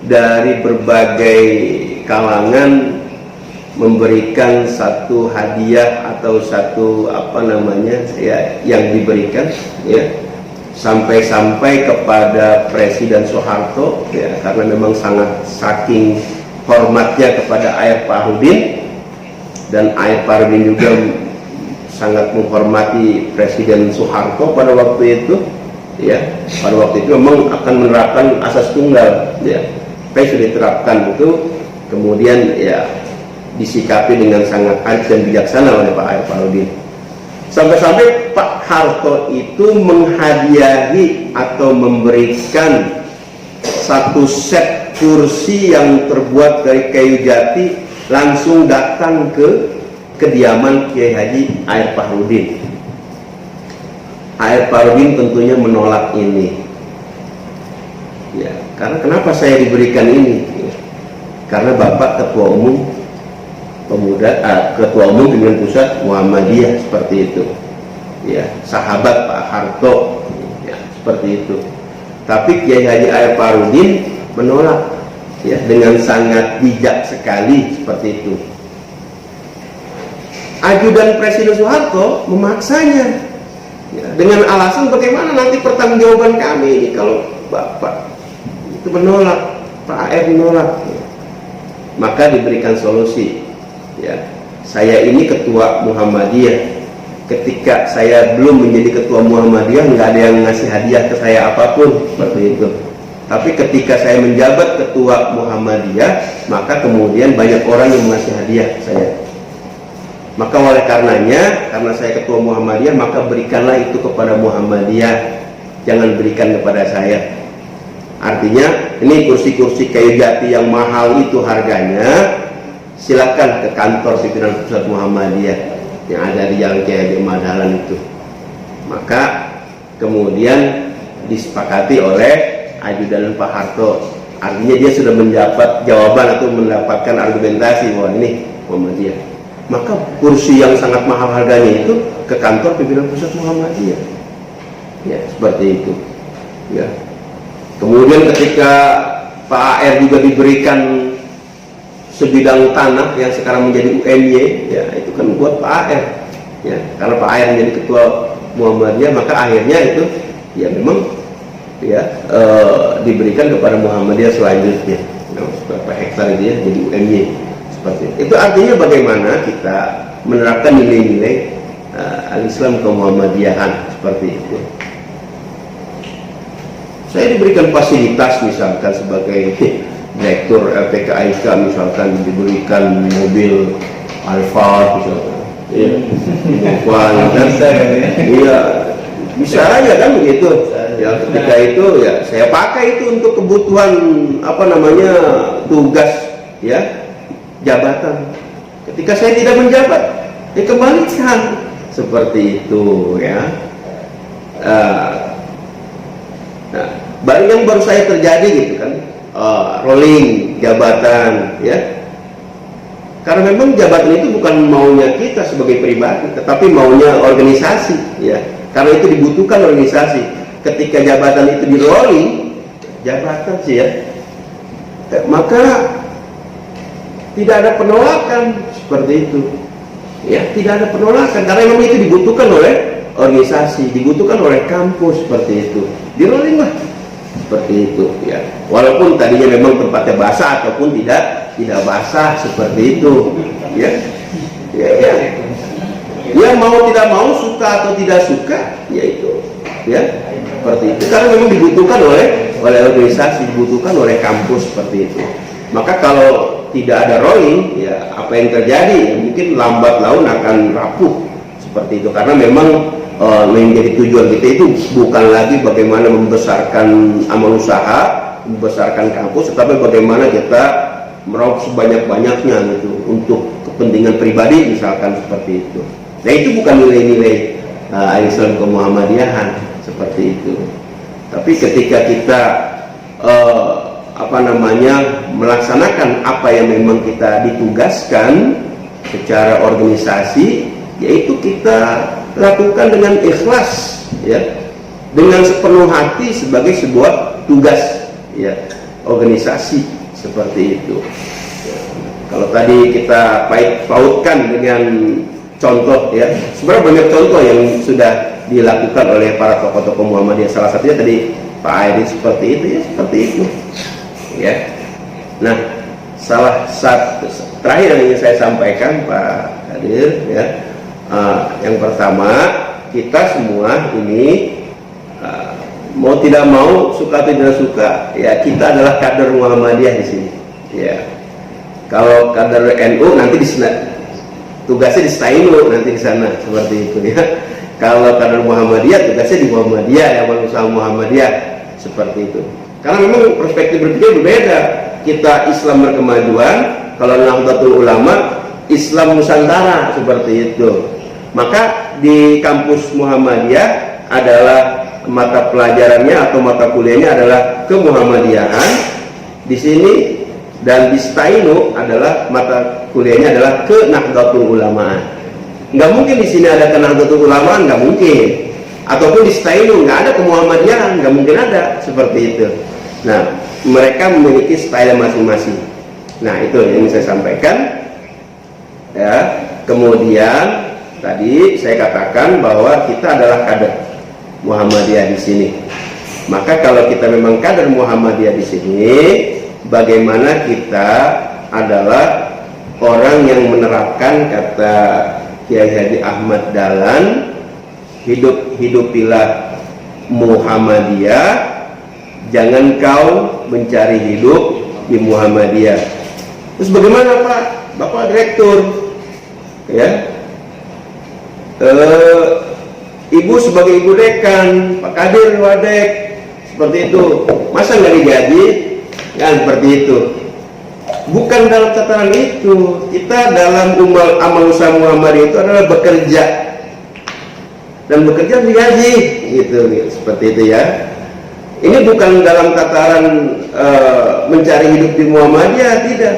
dari berbagai kalangan memberikan satu hadiah atau satu apa namanya ya yang diberikan ya, sampai-sampai kepada Presiden Soeharto ya, karena memang sangat saking hormatnya kepada A.R. Fahrudin, dan A.R. Fahrudin juga sangat menghormati Presiden Soeharto pada waktu itu ya. Pada waktu itu memang akan menerapkan asas tunggal ya, apa yang sudah diterapkan itu kemudian ya disikapi dengan sangat adil dan bijaksana oleh Pak A.R. Fahrudin. Sampai-sampai Pak Harto itu menghadiahi atau memberikan satu set kursi yang terbuat dari kayu jati, langsung datang ke kediaman Kiai Haji A.R. Fahrudin. A.R. Fahrudin tentunya menolak ini ya, karena kenapa saya diberikan ini ya, karena Bapak Ketua Umum Ketua Umum Pimpinan Pusat Muhammadiyah seperti itu ya, sahabat Pak Harto ya, seperti itu. Tapi Kiai Haji A.R. Fahrudin menolak ya, dengan sangat bijak sekali seperti itu. Ajudan Presiden Soeharto memaksanya ya, dengan alasan bagaimana nanti pertanggungjawaban kami ini kalau Bapak itu menolak, Pak A.R. menolak ya. Maka diberikan solusi ya, saya ini Ketua Muhammadiyah, ketika saya belum menjadi Ketua Muhammadiyah nggak ada yang ngasih hadiah ke saya apapun seperti itu. Tapi ketika saya menjabat Ketua Muhammadiyah, maka kemudian banyak orang yang mengasih hadiah ke saya. Maka oleh karenanya, karena saya Ketua Muhammadiyah, maka berikanlah itu kepada Muhammadiyah, jangan berikan kepada saya. Artinya ini kursi-kursi kayu jati yang mahal itu harganya, silakan ke kantor pimpinan pusat Muhammadiyah yang ada di Jalan Kiai Haji Ahmad Dahlan itu. Maka kemudian disepakati oleh ajudan Pak Harto. Artinya dia sudah mendapat jawaban atau mendapatkan argumentasi bahwa ini Muhammadiyah. Maka kursi yang sangat mahal harganya itu ke kantor pimpinan pusat Muhammadiyah. Ya, seperti itu. Ya. Kemudian ketika Pak A.R. juga diberikan sebidang tanah yang sekarang menjadi UMY, ya itu kan buat Pak A.R. Ya, karena Pak A.R. menjadi ketua Muhammadiyah, maka akhirnya itu ya memang ya diberikan kepada Muhammadiyah selanjutnya. Nah, beberapa hektar itu ya jadi UMY. Seperti itu artinya bagaimana kita menerapkan nilai-nilai al-Islam kemuhammadiyahan seperti itu. Saya diberikan fasilitas misalkan sebagai direktur LPKIK, misalkan diberikan mobil Alfa misalkan, ya, iya bisa aja kan begitu. Ya ketika itu ya saya pakai itu untuk kebutuhan apa namanya tugas ya. Jabatan. Ketika saya tidak menjabat, dikembalikan seperti itu ya. Nah, yang baru saya terjadi gitu kan, rolling jabatan ya. Karena memang jabatan itu bukan maunya kita sebagai pribadi, tetapi maunya organisasi ya. Karena itu dibutuhkan organisasi. Ketika jabatan itu di rolling, jabatan sih ya, maka tidak ada penolakan seperti itu ya, tidak ada penolakan karena memang itu dibutuhkan oleh organisasi, dibutuhkan oleh kampus seperti itu, di rolling lah seperti itu ya, walaupun tadinya memang tempatnya basah ataupun tidak basah seperti itu ya. Ya mau tidak mau, suka atau tidak suka, yaitu ya seperti itu. Karena memang dibutuhkan oleh organisasi, dibutuhkan oleh kampus seperti itu. Maka kalau tidak ada rolling, ya apa yang terjadi? Ya, mungkin lambat laun akan rapuh seperti itu. Karena memang menjadi tujuan kita itu bukan lagi bagaimana membesarkan amal usaha, membesarkan kampus, tetapi bagaimana kita meraup sebanyak-banyaknya gitu untuk kepentingan pribadi misalkan seperti itu. Nah itu bukan nilai-nilai Islam kemuhammadiyahan seperti itu. Tapi ketika kita melaksanakan apa yang memang kita ditugaskan secara organisasi, yaitu kita lakukan dengan ikhlas, ya, dengan sepenuh hati sebagai sebuah tugas, ya, organisasi seperti itu. Kalau tadi kita pautkan dengan contoh, ya, sebenarnya banyak contoh yang sudah dilakukan oleh para tokoh-tokoh Muhammadiyah. Salah satunya tadi Pak Aidi seperti itu, ya, seperti itu, ya. Nah, salah satu terakhir yang ingin saya sampaikan Pak Kadir, ya, yang pertama, kita semua ini mau tidak mau, suka atau tidak suka, ya, kita adalah kader Muhammadiyah di sini, ya. Kalau kader NU nanti di sana, tugasnya di Stainu nanti di sana seperti itu, ya. Kalau kader Muhammadiyah tugasnya di Muhammadiyah, yang berusaha Muhammadiyah seperti itu. Karena memang perspektif berpikir berbeda. Kita Islam berkemajuan, kalau Nahdlatul Ulama Islam Nusantara seperti itu. Maka di kampus Muhammadiyah adalah mata pelajarannya atau mata kuliahnya adalah kemuhammadiyahan. Di sini dan di Stainu adalah mata kuliahnya adalah ke Nahdlatul Ulama. Nggak mungkin di sini ada ke Nahdlatul Ulama, nggak mungkin. Ataupun di Stainu nggak ada kemuhammadiyahan, nggak mungkin ada seperti itu. Nah, mereka memiliki style masing-masing. Nah, itu yang ingin saya sampaikan. Ya, kemudian tadi saya katakan bahwa kita adalah kader Muhammadiyah di sini. Maka kalau kita memang kader Muhammadiyah di sini, bagaimana kita adalah orang yang menerapkan kata Kiai Haji Ahmad Dahlan, hidupilah Muhammadiyah, jangan kau mencari hidup di Muhammadiyah. Terus bagaimana Pak? Bapak Direktur, ya, Ibu sebagai Ibu Dekan, Pak Kadir Wadek, seperti itu. Masa nggak digaji? Kan seperti itu. Bukan dalam tataran itu. Kita dalam amal usaha Muhammadiyah itu adalah bekerja, dan bekerja digaji, gitu, seperti itu, ya. Ini bukan dalam tataran mencari hidup di Muhammadiyah, tidak.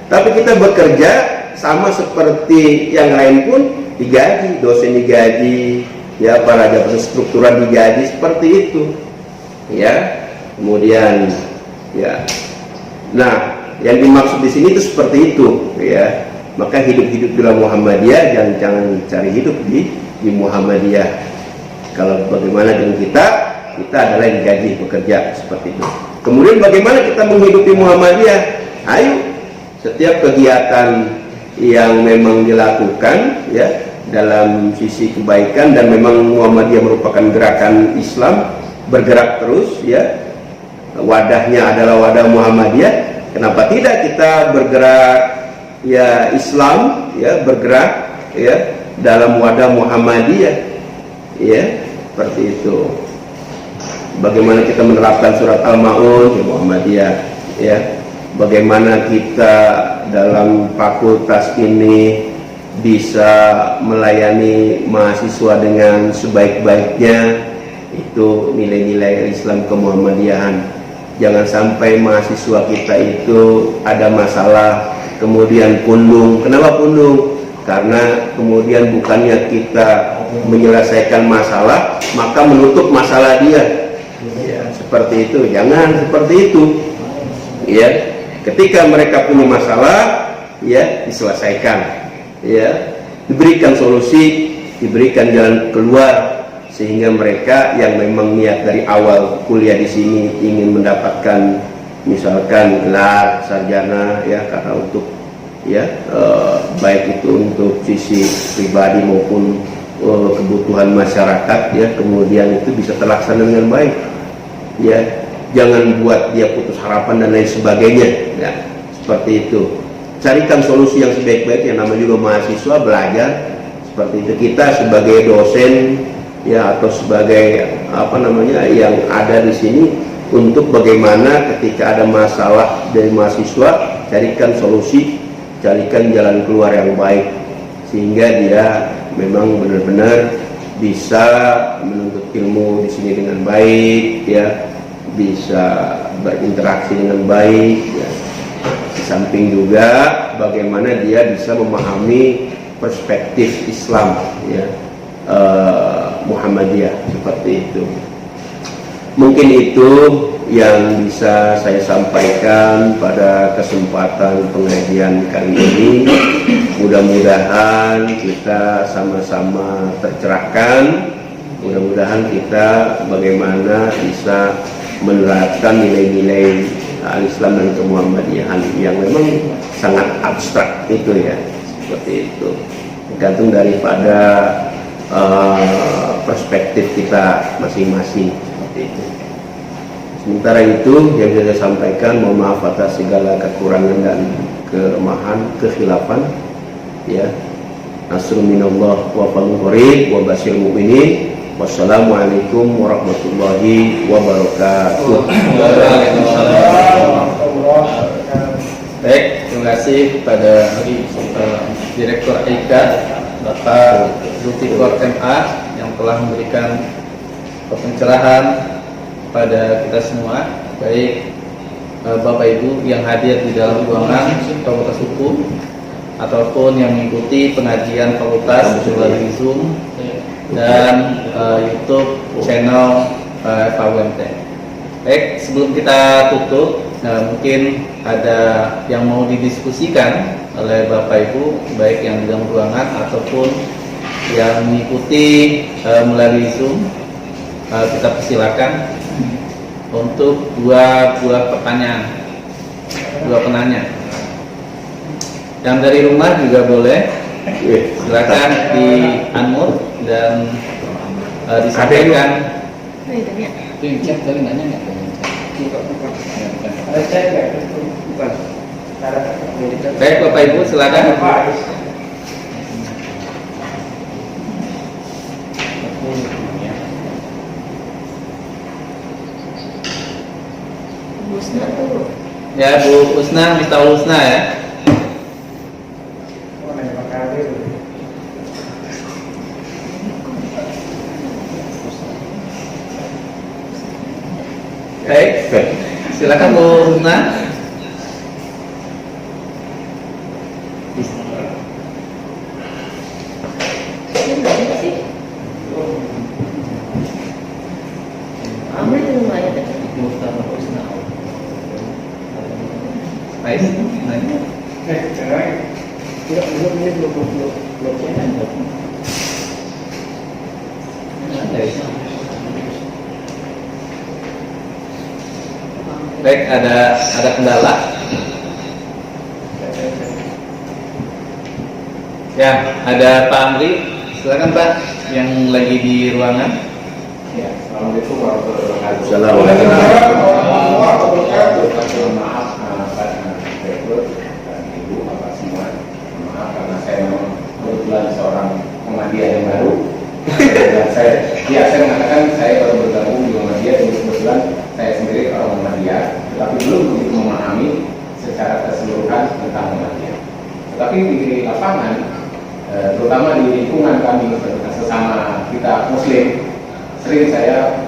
Tapi kita bekerja sama seperti yang lain pun digaji, dosen digaji, ya, para jabatan struktural digaji seperti itu, ya. Kemudian, ya, nah, yang dimaksud di sini itu seperti itu, ya. Maka hidup dalam Muhammadiyah, jangan cari hidup di Muhammadiyah. Kalau bagaimana dengan kita adalah yang digaji, bekerja seperti itu. Kemudian bagaimana kita menghidupi Muhammadiyah? Ayo, setiap kegiatan yang memang dilakukan, ya, dalam sisi kebaikan, dan memang Muhammadiyah merupakan gerakan Islam bergerak terus, ya. Wadahnya adalah wadah Muhammadiyah. Kenapa tidak kita bergerak, ya, Islam, ya, bergerak, ya, dalam wadah Muhammadiyah, ya, seperti itu. Bagaimana kita menerapkan surat Al-Maun di Muhammadiyah, ya. Bagaimana kita dalam fakultas ini bisa melayani mahasiswa dengan sebaik-baiknya, itu nilai-nilai Islam kemuhammadiyahan. Jangan sampai mahasiswa kita itu ada masalah kemudian pundung. Kenapa pundung? Karena kemudian bukannya kita menyelesaikan masalah, maka menutup masalah dia, ya, seperti itu. Jangan seperti itu, ya. Ketika mereka punya masalah, ya, diselesaikan, ya, diberikan solusi, diberikan jalan keluar, sehingga mereka yang memang niat dari awal kuliah di sini ingin mendapatkan misalkan gelar sarjana, ya, karena untuk ya, baik itu untuk sisi pribadi maupun kebutuhan masyarakat, ya, kemudian itu bisa terlaksana dengan baik, ya. Jangan buat dia putus harapan dan lain sebagainya, ya, seperti itu. Carikan solusi yang sebaik-baiknya. Namanya juga mahasiswa belajar seperti itu. Kita sebagai dosen, ya, atau sebagai apa namanya yang ada di sini, untuk bagaimana ketika ada masalah dari mahasiswa, carikan solusi, carikan jalan keluar yang baik, sehingga dia memang benar-benar bisa menuntut ilmu di sini dengan baik, ya, bisa berinteraksi dengan baik, ya. Di samping juga bagaimana dia bisa memahami perspektif Islam, ya, Muhammadiyah, seperti itu. Mungkin itu yang bisa saya sampaikan pada kesempatan pengajian kali ini. Mudah-mudahan kita sama-sama tercerahkan. Mudah-mudahan kita bagaimana bisa menerapkan nilai-nilai al-Islam dan kemuhammadiyahan yang memang sangat abstrak itu, ya, seperti itu. Tergantung daripada perspektif kita masing-masing, seperti itu. Sementara itu yang saya sampaikan, mohon maaf atas segala kekurangan dan kelemahan, kekhilafan, ya. Nasrun minallah wa fadlun qarib wa basyiril mu'minin. Wassalamualaikum warahmatullahi wabarakatuh. Baik, terima kasih kepada Direktur IK Bapak Zulfikar MA yang telah memberikan pencerahan pada kita semua, baik Bapak Ibu yang hadir di dalam ruangan Fakultas Hukum ataupun yang mengikuti pengajian fakultas melalui Zoom dan YouTube channel FAUMT. Baik, sebelum kita tutup, mungkin ada yang mau didiskusikan oleh Bapak Ibu, baik yang di dalam ruangan ataupun yang mengikuti melalui Zoom. Kita persilakan untuk dua pertanyaan, dua penanya. Yang dari rumah juga boleh, silakan di unmute dan disampaikan. Itu yang chat tadi nanya nggak? Baik Bapak Ibu, silakan. Ya, Bu Husna, Miftahul Husna, ya. Baik, silakan Bu Husna. Baik, ada kendala. Ya, ada Pak Amri. Silakan Pak, yang lagi di ruangan. Ya, Assalamualaikum warahmatullahi wabarakatuh. Assalamualaikum warahmatullahi wabarakatuh. Maaf, Pak Direktur dan Ibu, Bapak semua. Maaf karena saya memang kebetulan seorang Muhammadiyah yang baru. Dan saya mengatakan saya baru bergabung di Muhammadiyah, dan kebetulan saya sendiri orang Muhammadiyah, tetapi belum begitu memahami secara keseluruhan tentang Muhammadiyah. Tetapi di lapangan, terutama di lingkungan kami sesama kita Muslim, sering saya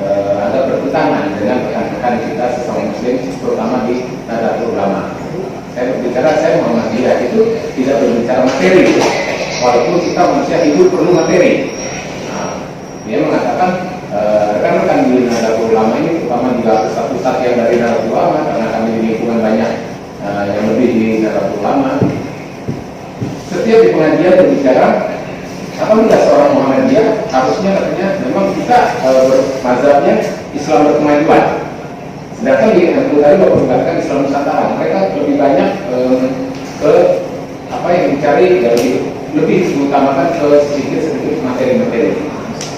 agak bertentangan dengan rekan-rekan kita sesama Muslim, terutama di Nahdlatul Ulama. Saya Muhammadiyah itu tidak berbicara materi, walaupun kita manusia hidup perlu materi. Nah, dia mengatakan rekan-rekan di Nahdlatul Ulama ini, terutama di pusat-pusat yang dari Nahdlatul Ulama, karena kami di lingkungan banyak yang lebih di Nahdlatul Ulama. Setiap di pengajian berbicara, apabila seorang Muhammadiyah harusnya katanya memang kita mazhabnya Islam berkemajuan. Sedangkan di NU tadi Bapak mengatakan Islam Nusantara, mereka lebih banyak ke apa yang dicari ya lebih mengutamakan ke sedikit materi-materi.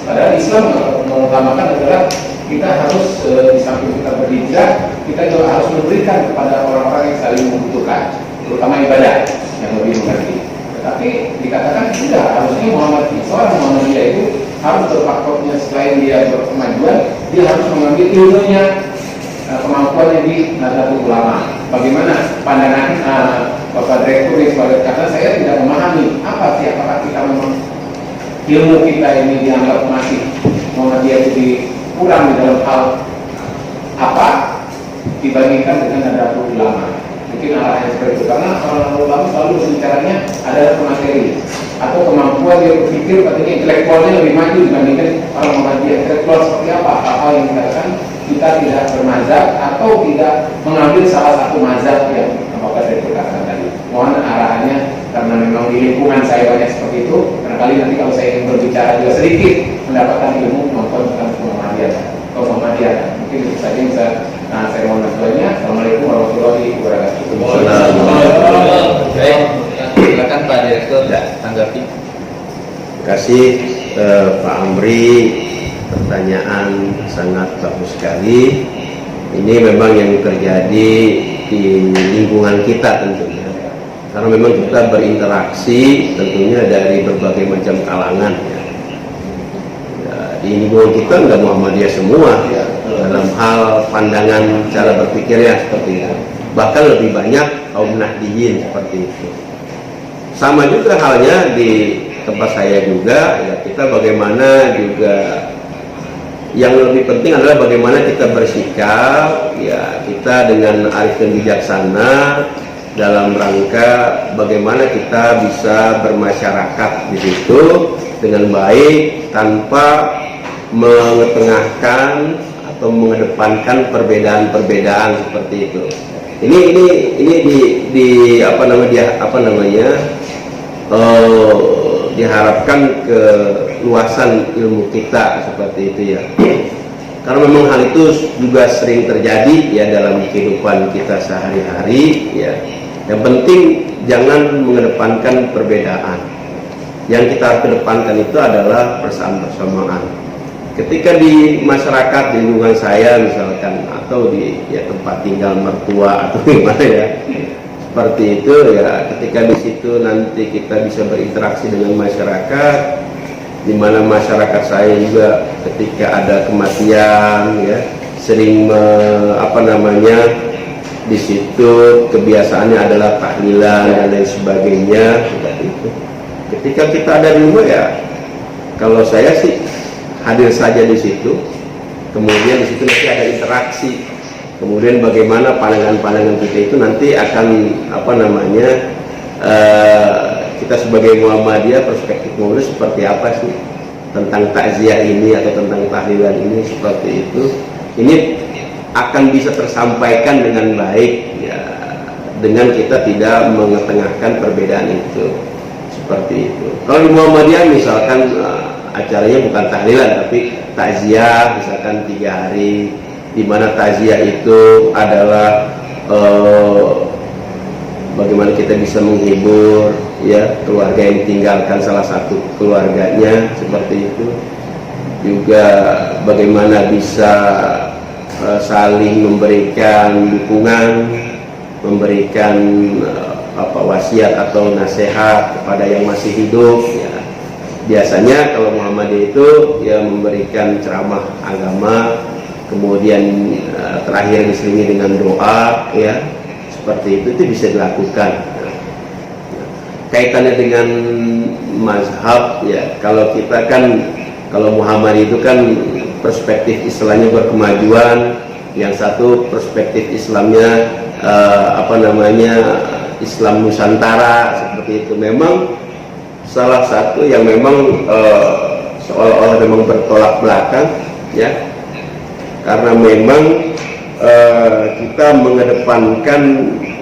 Padahal Islam mengutamakan adalah kita harus di samping kita berhijrah, kita juga harus memberikan kepada orang-orang yang saling membutuhkan, terutama ibadah yang lebih mengerti. Tetapi dikatakan tidak, harusnya seorang Muhammadiyah itu harus berpakaiannya, selain dia berkemajuan, dia harus mengambil ilmunya, kemampuannya di Nahdlatul Ulama. Bagaimana pandangan Bapak Direktur ini karena saya tidak memahami apa sih, apakah kita memang ilmu kita ini dianggap masih Muhammadiyah itu kurang di dalam hal apa dibandingkan dengan Nahdlatul Ulama. Mungkin arahnya seperti itu, karena orang ulama selalu berbicaranya adalah ke materi atau kemampuan dia berpikir, katanya intelektualnya lebih maju dibandingkan orang Muhammadiyah. Intelektual seperti apa? Hal-hal yang dikatakan kita tidak bermazhab atau tidak mengambil salah satu mazhab yang Bapak Direktur katakan tadi. Mohon arahannya, karena memang di lingkungan saya banyak seperti itu. Barangkali nanti kalau saya ingin berbicara juga sedikit mendapatkan ilmu kemampuan tentang Muhammadiyah. Mungkin itu saja yang saya mohon bantuannya. Assalamualaikum warahmatullahi wabarakatuh. Baik, silakan Pak Direktur tanggapi. Terima kasih Pak Amri, pertanyaan sangat bagus sekali. Ini memang yang terjadi di lingkungan kita tentunya, karena memang kita berinteraksi tentunya dari berbagai macam kalangan ya. Di lingkungan kita nggak Muhammadiyah semua ya, dalam hal pandangan cara berpikirnya seperti itu, bahkan lebih banyak kaum Nahdiyin seperti itu. Sama juga halnya di tempat saya juga ya, kita bagaimana juga yang lebih penting adalah bagaimana kita bersikap ya, kita dengan arif dan bijaksana dalam rangka bagaimana kita bisa bermasyarakat di situ dengan baik tanpa mengetengahkan atau mengedepankan perbedaan-perbedaan seperti itu. Ini di diharapkan keluasan ilmu kita seperti itu ya. Karena memang hal itu juga sering terjadi ya dalam kehidupan kita sehari-hari ya. Yang penting jangan mengedepankan perbedaan. Yang kita harus kedepankan itu adalah persamaan. Ketika di masyarakat di lingkungan saya misalkan atau di ya, tempat tinggal mertua atau gimana ya, seperti itu ya, ketika di situ nanti kita bisa berinteraksi dengan masyarakat, di mana masyarakat saya juga ketika ada kematian ya sering di situ kebiasaannya adalah tahlilan dan lain sebagainya seperti itu. Ketika kita ada di rumah ya, kalau saya sih hadir saja di situ, kemudian di situ nanti ada interaksi, kemudian bagaimana pandangan-pandangan kita itu nanti akan kita sebagai Muhammadiyah perspektif Muhammadiyah seperti apa sih tentang takziah ini atau tentang tahlilan ini seperti itu. Ini akan bisa tersampaikan dengan baik ya, dengan kita tidak mengetengahkan perbedaan itu seperti itu. Kalau di Muhammadiyah misalkan acaranya bukan tahlilan tapi takziah misalkan 3 hari, di mana takziah itu adalah bagaimana kita bisa menghibur ya keluarga yang ditinggalkan salah satu keluarganya seperti itu. Juga bagaimana bisa saling memberikan dukungan, memberikan wasiat atau nasihat kepada yang masih hidup ya. Biasanya kalau Muhammadiyah itu ya memberikan ceramah agama, kemudian terakhir diselingi dengan doa ya, seperti itu bisa dilakukan. Kaitannya dengan mazhab ya, kalau kita kan kalau Muhammadiyah itu kan perspektif Islamnya berkemajuan, yang satu perspektif Islamnya Islam Nusantara seperti itu. Memang salah satu yang memang seolah-olah memang bertolak belakang ya, karena memang kita mengedepankan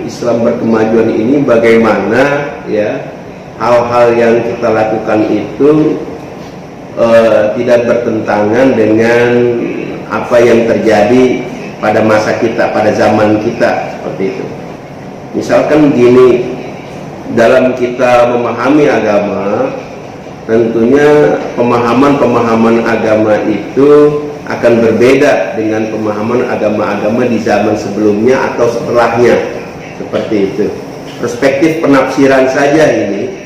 Islam berkemajuan ini bagaimana ya hal-hal yang kita lakukan itu tidak bertentangan dengan apa yang terjadi pada masa kita, pada zaman kita seperti itu. Misalkan gini, dalam kita memahami agama, tentunya pemahaman agama itu akan berbeda dengan pemahaman agama-agama di zaman sebelumnya atau setelahnya, seperti itu. Perspektif penafsiran saja ini.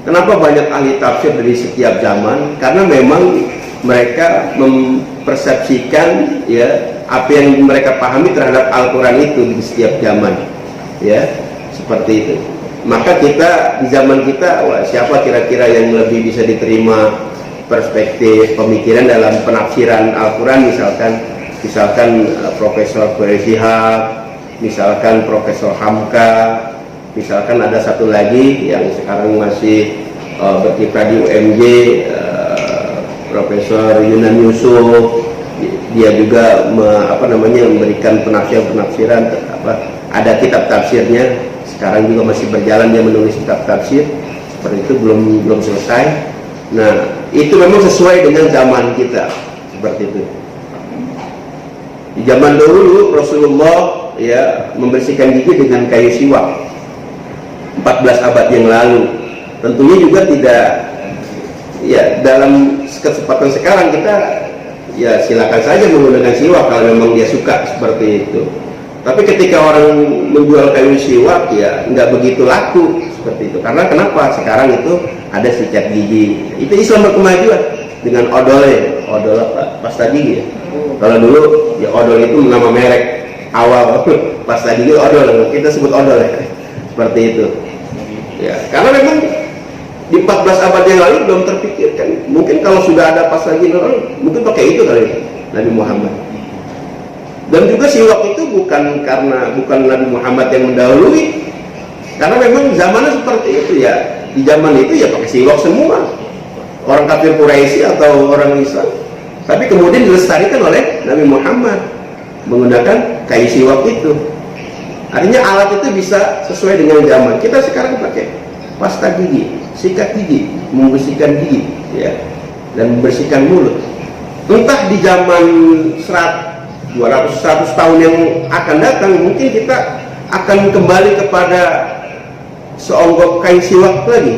Kenapa banyak ahli tafsir dari setiap zaman? Karena memang mereka mempersepsikan ya apa yang mereka pahami terhadap Al-Quran itu di setiap zaman, ya seperti itu. Maka kita di zaman kita, wah, siapa kira-kira yang lebih bisa diterima perspektif pemikiran dalam penafsiran Al-Quran, misalkan Profesor Shihab, misalkan Profesor Hamka, misalkan ada satu lagi yang sekarang masih berkiprah di UMJ, Profesor Yunan Yusuf. Dia juga memberikan penafsiran ada kitab tafsirnya, sekarang juga masih berjalan, dia menulis kitab tafsir seperti itu, belum selesai. Nah, itu memang sesuai dengan zaman kita, seperti itu. Di zaman dahulu Rasulullah ya membersihkan gigi dengan kayu siwak 14 abad yang lalu. Tentunya juga tidak, ya dalam kesempatan sekarang kita ya silakan saja menggunakan siwak kalau memang dia suka, seperti itu. Tapi ketika orang menjual kayu siwak ya nggak begitu laku, seperti itu. Karena kenapa? Sekarang itu ada sikat gigi. Itu Islam berkemajuan dengan odol pasta gigi ya. Kalau dulu ya odol itu nama merek awal pasta gigi, odol, kita sebut odol ya. Seperti itu. Ya, karena memang di 14 abad yang lalu belum terpikirkan. Mungkin kalau sudah ada pasta gigi mungkin pakai itu kali Nabi Muhammad. Dan juga siwak itu bukan Nabi Muhammad yang mendahului, karena memang zamannya seperti itu ya. Di zaman itu ya pakai siwak semua, orang kafir Quraisy atau orang Islam. Tapi kemudian dilestarikan oleh Nabi Muhammad menggunakan kayu siwak itu. Artinya alat itu bisa sesuai dengan zaman. Kita sekarang pakai pasta gigi, sikat gigi, membersihkan gigi, ya, dan membersihkan mulut. Entah di zaman 200-100 tahun yang akan datang, mungkin kita akan kembali kepada seonggok kayu siwak lagi,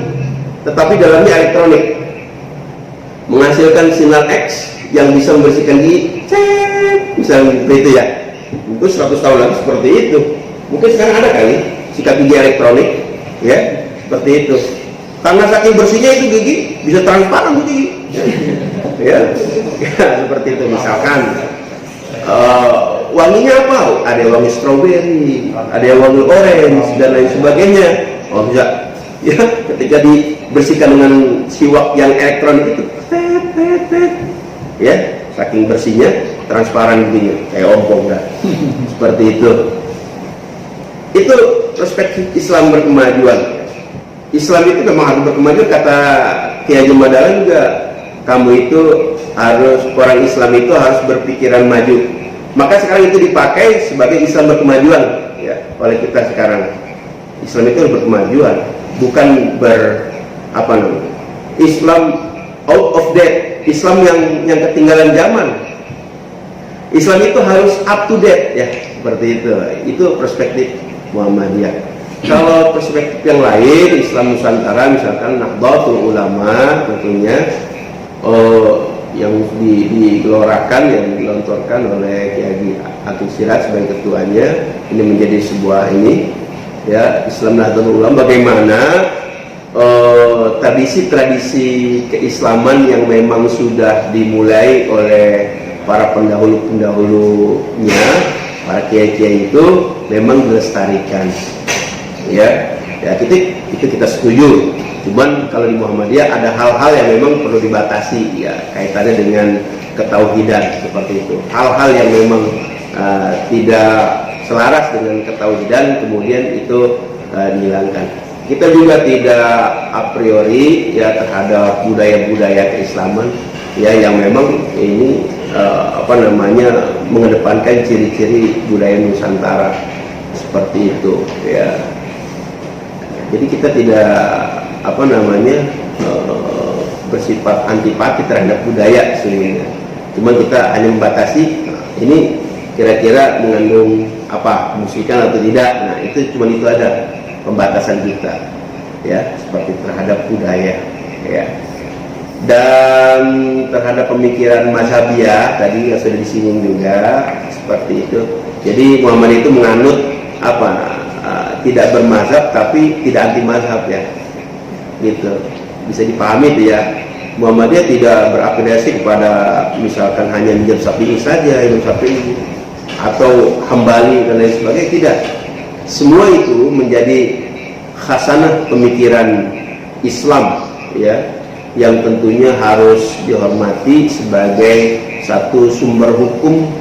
tetapi dalamnya elektronik, menghasilkan sinyal X yang bisa membersihkan gigi, misalnya seperti itu ya. Mungkin 100 tahun lagi seperti itu. Mungkin sekarang ada kali sikat gigi elektronik, ya, seperti itu. Karena saking bersihnya itu gigi bisa transparan tuh gigi, ya, seperti itu. Misalkan wanginya apa? Ada yang wangi stroberi, ada yang wangi orange dan lain sebagainya. Oh bisa, ya, ketika dibersihkan dengan siwak yang elektronik itu, ya, saking bersihnya transparan begini, kayak ompong dah. Seperti itu. Itu perspektif Islam berkemajuan. Islam itu memang harus berkemajuan, kata Kiai Haji Madalan juga. Kamu itu orang Islam itu harus berpikiran maju. Maka sekarang itu dipakai sebagai Islam berkemajuan ya oleh kita sekarang. Islam itu harus berkemajuan, bukan Islam out of date, Islam yang ketinggalan zaman. Islam itu harus up to date ya, seperti itu. Itu perspektif Muhammadiyah. Kalau perspektif yang lain, Islam Nusantara misalkan Nahdlatul Ulama tentunya yang digelorakan, yang dilontorkan oleh Kiai Haji Akil Siraj sebagai ketuanya, ini menjadi sebuah ya Islam Nahdlatul Ulama, bagaimana tradisi-tradisi keislaman yang memang sudah dimulai oleh para pendahulu-pendahulunya, para kiai-kiai itu memang dilestarikan. Ya itu kita setuju. Cuman kalau di Muhammadiyah ada hal-hal yang memang perlu dibatasi ya, kaitannya dengan ketauhidan, seperti itu. Hal-hal yang memang tidak selaras dengan ketauhidan kemudian itu dihilangkan. Kita juga tidak a priori ya terhadap budaya-budaya keislaman ya yang memang ini mengedepankan ciri-ciri budaya Nusantara, seperti itu ya. Jadi kita tidak bersifat antipati terhadap budaya sebenarnya. Cuma kita hanya membatasi ini kira-kira mengandung apa, kemusikan atau tidak. Nah, itu cuma itu ada pembatasan kita. ya, seperti terhadap budaya, ya, dan terhadap pemikiran mazhabiyah tadi yang sudah disinggung juga seperti itu. Jadi Muhammad itu menganut tidak bermazhab tapi tidak anti mazhab, ya, gitu, bisa dipahami itu ya. Muhammadiyah tidak berafiliasi kepada misalkan hanya Imam Syafi'i saja, Imam Syafi'i atau Hambali dan lain sebagainya, tidak. Semua itu menjadi khasanah pemikiran Islam, ya, yang tentunya harus dihormati sebagai satu sumber hukum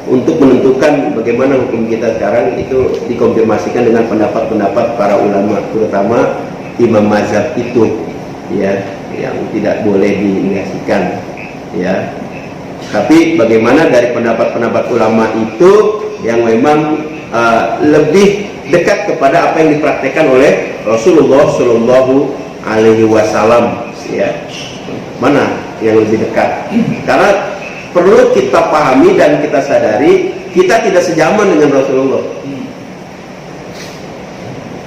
untuk menentukan bagaimana hukum kita sekarang itu dikonfirmasikan dengan pendapat-pendapat para ulama, terutama imam mazhab itu, ya, yang tidak boleh dinegasikan, ya. Tapi bagaimana dari pendapat-pendapat ulama itu yang memang lebih dekat kepada apa yang dipraktekkan oleh Rasulullah Shallallahu Alaihi Wasallam, ya, mana yang lebih dekat? Karena perlu kita pahami dan kita sadari kita tidak sejaman dengan Rasulullah.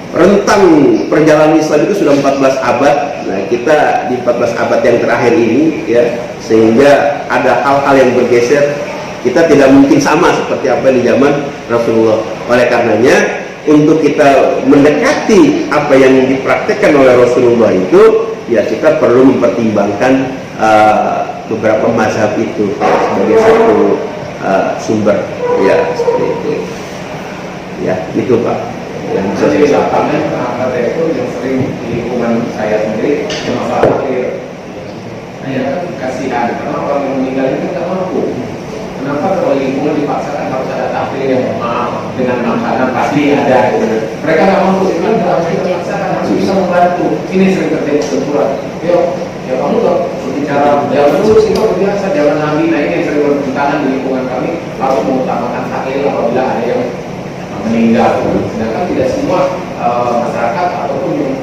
Rentang perjalanan Islam itu sudah 14 abad. Nah, kita di 14 abad yang terakhir ini, ya, sehingga ada hal-hal yang bergeser. Kita tidak mungkin sama seperti apa yang di zaman Rasulullah. Oleh karenanya, untuk kita mendekati apa yang dipraktekkan oleh Rasulullah itu, ya, kita perlu mempertimbangkan beberapa mazhab itu sebagai satu sumber, ya, seperti itu, ya, itu Pak. Dan jadi lapangan kata itu yang sering di lingkungan saya sendiri yang masalah akhir. Saya kan kasihan karena orang yang meninggal itu tidak mampu. Kenapa kalau lingkungan dipaksakan harus ada takdir yang maaf dengan makanan pasti ada. Mereka nggak mampu, kan harus dipaksakan, harus bisa membantu. Ini sering terjadi benturan. Yuk, ya kamu tuh berbicara jangan dulu sih kok biasa jangan nabi. Nah ini yang sering bertentangan di lingkungan kami, harus mengutamakan takdir apabila ada yang meninggal. Sedangkan tidak semua masyarakat ataupun yang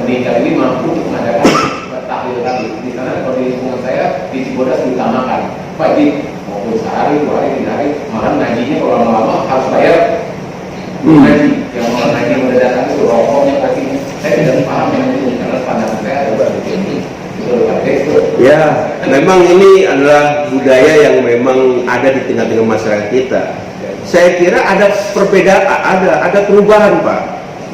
meninggal ini mampu untuk mengadakan tahlil tadi. Di sana kalau di lingkungan saya di Cibodas diutamakan wajib maupun sehari, 2 hari, 3 hari. Malah ngajinya kalau lama-lama harus bayar ngaji. Yang mau ngaji mendadak itu rokoknya pasti saya tidak paham dengan itu karena pandangan saya ada begini. Ya, memang ini adalah budaya yang memang ada di tengah-tengah masyarakat kita. Saya kira ada perbedaan, ada perubahan Pak.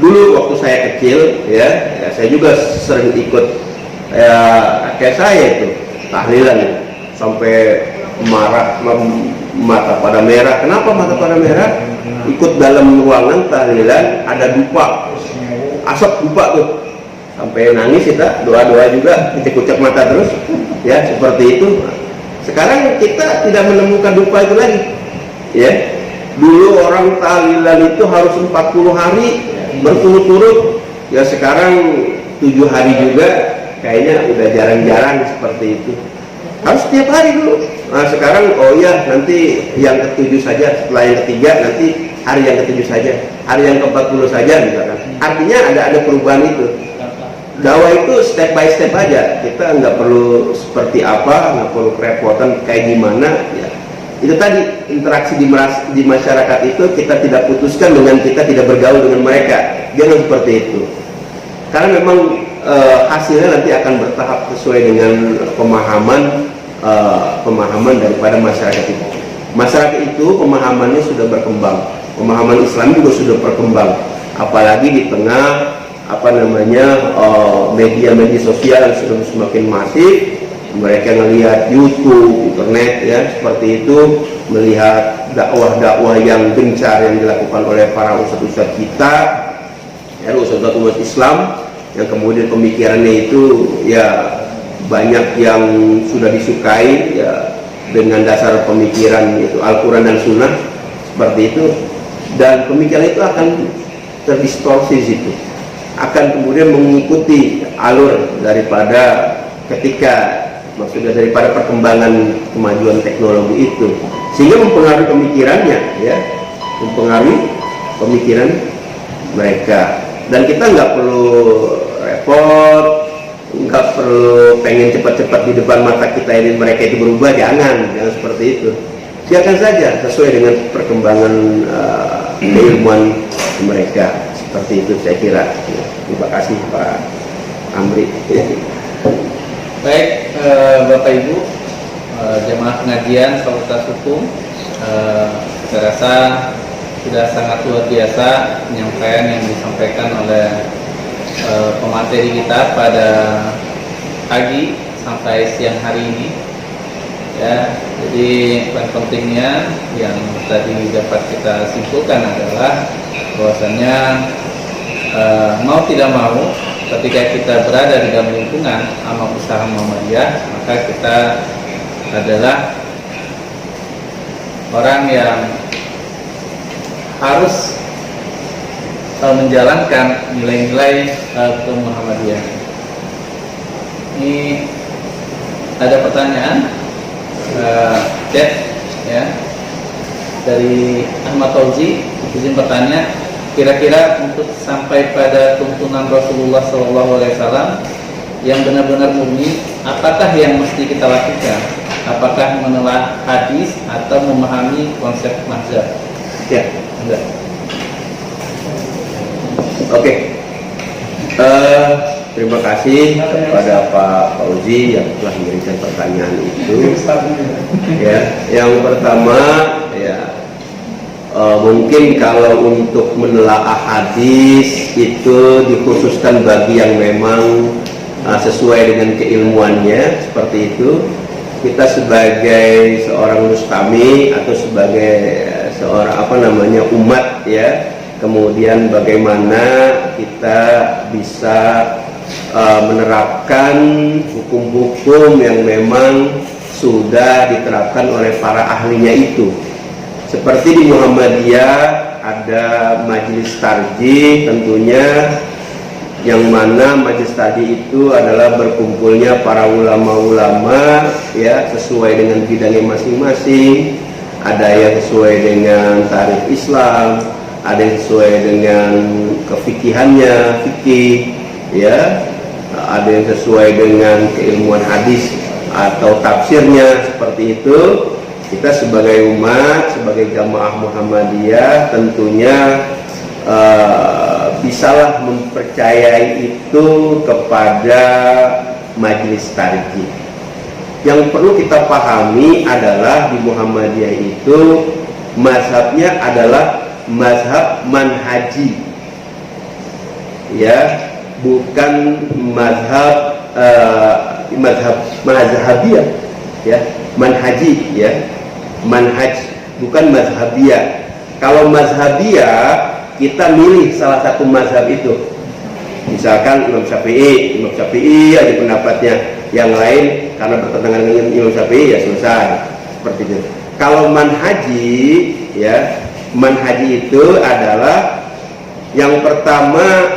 Dulu waktu saya kecil, ya saya juga sering ikut, ya, kayak saya itu tahlilan sampai marah, mata pada merah. Kenapa mata pada merah? Ikut dalam ruangan tahlilan ada dupa, asap dupa tuh, sampai nangis kita, doa-doa juga, kucek-kucek mata terus, ya, seperti itu. Sekarang kita tidak menemukan dupa itu lagi, ya. Dulu orang tahlilan itu harus 40 hari berturut-turut, ya sekarang 7 hari juga kayaknya udah jarang-jarang seperti itu. Harus setiap hari dulu. Nah sekarang oh ya nanti yang ke-7 saja, setelah yang ke-3 nanti hari yang ke-7 saja, hari yang ke-40 saja misalkan. Artinya ada perubahan itu. Dakwah itu step by step aja. Kita nggak perlu seperti apa, nggak perlu kerepotan kayak gimana, ya. Itu tadi interaksi di masyarakat itu kita tidak putuskan dengan kita tidak bergaul dengan mereka. Jangan seperti itu. Karena memang hasilnya nanti akan bertahap sesuai dengan pemahaman daripada masyarakat itu. Masyarakat itu pemahamannya sudah berkembang. Pemahaman Islam juga sudah berkembang. Apalagi di tengah media-media sosial yang sudah semakin masif. Mereka melihat YouTube, internet, ya seperti itu, melihat dakwah-dakwah yang gencar yang dilakukan oleh para ustadz-ustadz kita, ya ustadz-ustadz umat Islam, yang kemudian pemikirannya itu ya banyak yang sudah disukai, ya dengan dasar pemikiran itu Al-Quran dan Sunnah seperti itu, dan pemikiran itu akan terdistorsi situ, akan kemudian mengikuti alur daripada maksudnya daripada perkembangan kemajuan teknologi itu, sehingga mempengaruhi pemikirannya, ya, mempengaruhi pemikiran mereka. Dan kita nggak perlu repot, nggak perlu pengen cepat-cepat di depan mata kita ini mereka itu berubah, jangan seperti itu. Biarkan saja sesuai dengan perkembangan keilmuan mereka, seperti itu saya kira. Terima kasih Pak Amri. Baik, Bapak Ibu, jemaah pengajian Fakultas Hukum, saya rasa sudah sangat luar biasa penyampaian yang disampaikan oleh pemateri kita pada pagi sampai siang hari ini. Ya, jadi poin pentingnya yang tadi dapat kita simpulkan adalah bahwasanya mau tidak mau ketika kita berada di dalam lingkungan amal usaha Muhammadiyah, maka kita adalah orang yang harus menjalankan nilai-nilai ke-Muhammadiyah. Ini ada pertanyaan chat ya dari Ahmad Fauzi, izin bertanya, kira-kira untuk sampai pada tuntunan Rasulullah SAW yang benar-benar murni, apakah yang mesti kita lakukan? Apakah menelaah hadis atau memahami konsep mazhab? Ya, Enggak. Oke. Terima kasih kepada Pak Fauzi yang telah memberikan pertanyaan itu. Ya, yang pertama ya mungkin kalau untuk menelaah hadis itu dikhususkan bagi yang memang sesuai dengan keilmuannya, seperti itu. Kita sebagai seorang mustami atau sebagai seorang umat ya, kemudian bagaimana kita bisa menerapkan hukum-hukum yang memang sudah diterapkan oleh para ahlinya itu. Seperti di Muhammadiyah ada majelis tarjih tentunya, yang mana majelis tarjih itu adalah berkumpulnya para ulama-ulama ya sesuai dengan bidangnya masing-masing. Ada yang sesuai dengan tarikh Islam, ada yang sesuai dengan kefikihannya, fikih ya, ada yang sesuai dengan keilmuan hadis atau tafsirnya, seperti itu. Kita sebagai umat, sebagai jamaah Muhammadiyah tentunya bisalah mempercayai itu kepada majelis tarjih. Yang perlu kita pahami adalah di Muhammadiyah itu mazhabnya adalah mazhab manhaji ya, bukan mazhabiyah ya, manhaji ya, manhaj bukan mazhabiyah. Kalau mazhabiyah kita milih salah satu mazhab itu, misalkan Imam Syafi'i aja pendapatnya, yang lain karena bertentangan dengan Imam Syafi'i ya selesai, seperti itu. Kalau manhaji ya, manhaji itu adalah yang pertama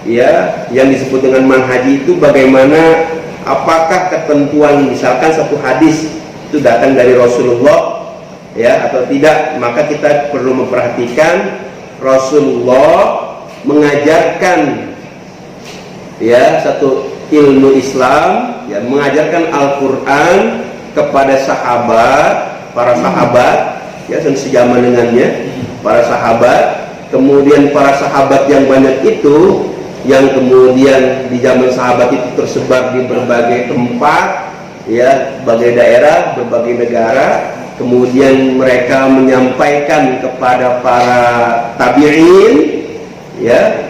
ya, yang disebut dengan manhaji itu bagaimana, apakah ketentuan misalkan satu hadis itu datang dari Rasulullah ya atau tidak. Maka kita perlu memperhatikan Rasulullah mengajarkan ya satu ilmu Islam ya, mengajarkan Al-Quran kepada sahabat, para sahabat ya, sejaman dengannya para sahabat. Kemudian para sahabat yang banyak itu, yang kemudian di zaman sahabat itu tersebar di berbagai tempat ya, berbagai daerah, berbagai negara. Kemudian mereka menyampaikan kepada para tabi'in ya,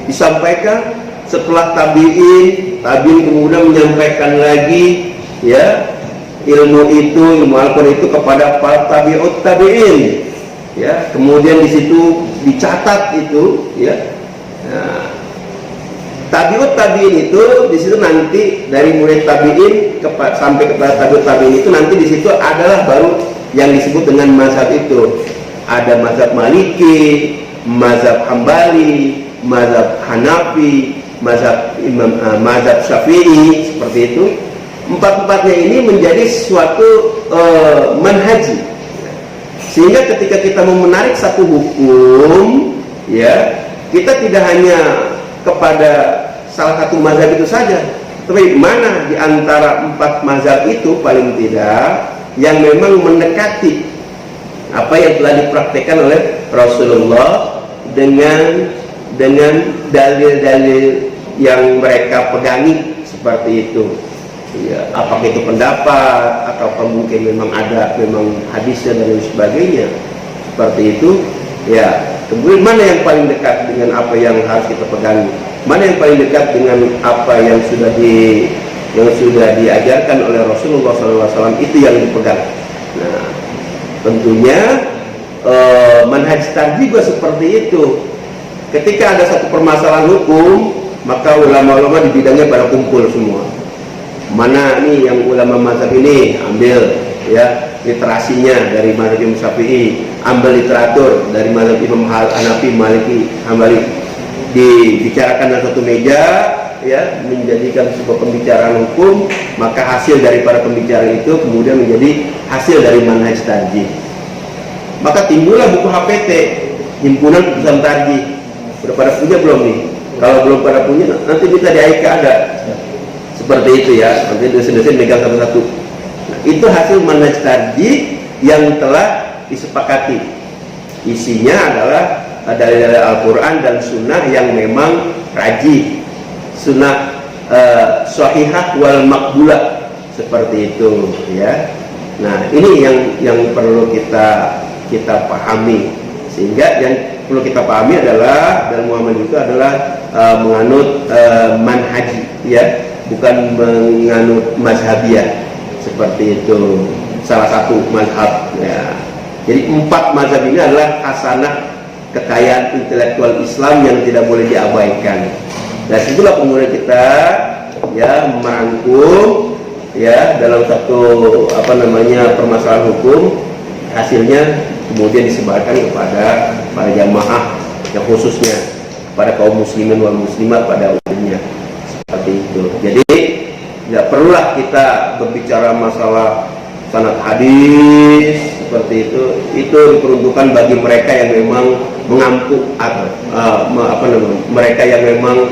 disampaikan. Setelah tabi'in kemudian menyampaikan lagi ya ilmu itu, ilmu Al-Quran itu kepada para tabi'in ya. Kemudian di situ dicatat itu ya. Nah, tabi'in itu di situ nanti dari mulai tabi'in sampai kepada tabi'in itu nanti di situ adalah baru yang disebut dengan mazhab itu. Ada mazhab Maliki, mazhab Hambali, mazhab Hanafi, mazhab Syafi'i, seperti itu. Empat-empatnya ini menjadi suatu manhaji. Sehingga ketika kita mau menarik satu hukum ya, kita tidak hanya kepada salah satu mazhab itu saja, tapi mana di antara empat mazhab itu paling tidak yang memang mendekati apa yang telah dipraktikkan oleh Rasulullah dengan dengan dalil-dalil yang mereka pegangi seperti itu. Ya, apakah itu pendapat atau mungkin memang ada hadisnya dan lain sebagainya seperti itu. Ya, kemudian mana yang paling dekat dengan apa yang harus kita pegangi? Mana yang paling dekat dengan apa yang sudah diajarkan oleh Rasulullah SAW, itu yang dipegang. Nah, tentunya manhaj tarjih juga seperti itu. Ketika ada satu permasalahan hukum, maka ulama-ulama di bidangnya pada kumpul semua. Mana nih yang ulama mazhab ini, ambil ya literasinya dari mazhab Imam Syafi'i, ambil literatur dari mazhab Imam Hanafi, Maliki, Hambali, dibicarakan dalam satu meja, ya, menjadikan sebuah pembicaraan hukum. Maka hasil daripada pembicaraan itu kemudian menjadi hasil dari manhaj tarjih. Maka timbullah buku HPT, himpunan putusan tarjih. Sudah pada punya belum nih? Kalau belum pada punya, nanti kita di AIK ada seperti itu ya, nanti dosen-dosen megang satu-satu. Nah, itu hasil manhaj tarjih yang telah disepakati. Isinya adalah dalil-dalil Al-Quran dan Sunnah yang memang rajih, Sunnah sahihah wal makbulah, seperti itu ya. Nah, ini yang perlu kita pahami, sehingga yang perlu kita pahami adalah dalam Muhammad itu adalah menganut manhaji ya, bukan menganut mazhabiyah seperti itu. Salah satu mazhab ya. Jadi 4 mazhab ini adalah hasanah kekayaan intelektual Islam yang tidak boleh diabaikan. Dan itulah kemudian kita ya merangkum ya dalam satu permasalahan hukum, hasilnya kemudian disebarkan kepada para jamaah yang khususnya pada kaum muslimin wal muslimat pada umumnya, seperti itu. Jadi tidak perlulah kita berbicara masalah sanad hadis seperti itu diperuntukkan bagi mereka yang memang mengampu atau mereka yang memang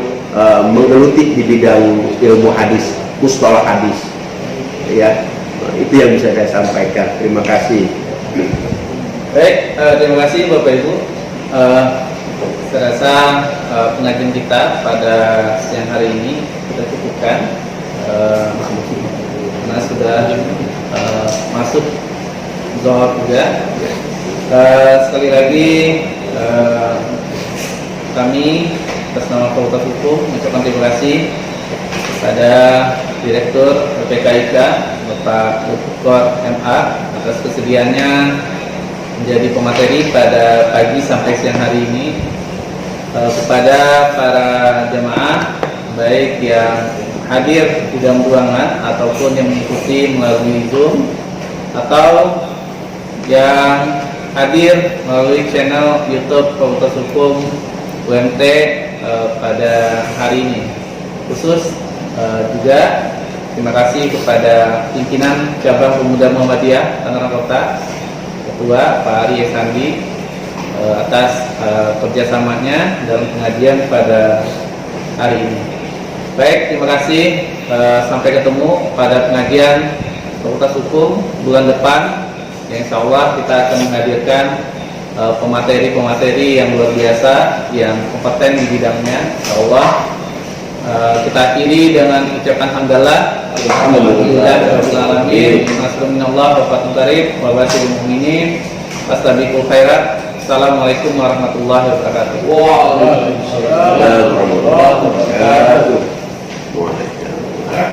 menggeluti di bidang ilmu hadis, mustalah hadis ya. Itu yang bisa saya sampaikan. Terima kasih. Baik, terima kasih Bapak Ibu. Saya rasa pengajian kita pada siang hari ini kita cukupkan karena sudah masuk zuhur juga. Sekali lagi kami atas nama Fakultas Hukum mengucapkan terima kasih kepada Direktur PPKIK Bapak Dr. MA atas kesediaannya menjadi pemateri pada pagi sampai siang hari ini. Kepada para jemaah baik yang hadir di dalam ruangan ataupun yang mengikuti melalui Zoom atau yang hadir melalui channel YouTube Fakultas Hukum UMT pada hari ini. Khusus juga terima kasih kepada pimpinan Cabang Pemuda Muhammadiyah Tangerang Kota, Ketua Pak Ari Esandi, atas kerjasamanya dalam pengajian pada hari ini. Baik, terima kasih. Sampai ketemu pada pengajian Fakultas Hukum bulan depan, yang insya Allah kita akan menghadirkan pemateri-pemateri yang luar biasa, yang kompeten di bidangnya. Insya Allah kita akhiri dengan ucapan hamdalah. Alhamdulillahirobbilalamin. Nasrullah wa fathul qarib wa basyiril mu'minin. Fastabiqul khairat. Assalamualaikum warahmatullahi wabarakatuh. Waalaikumsalam.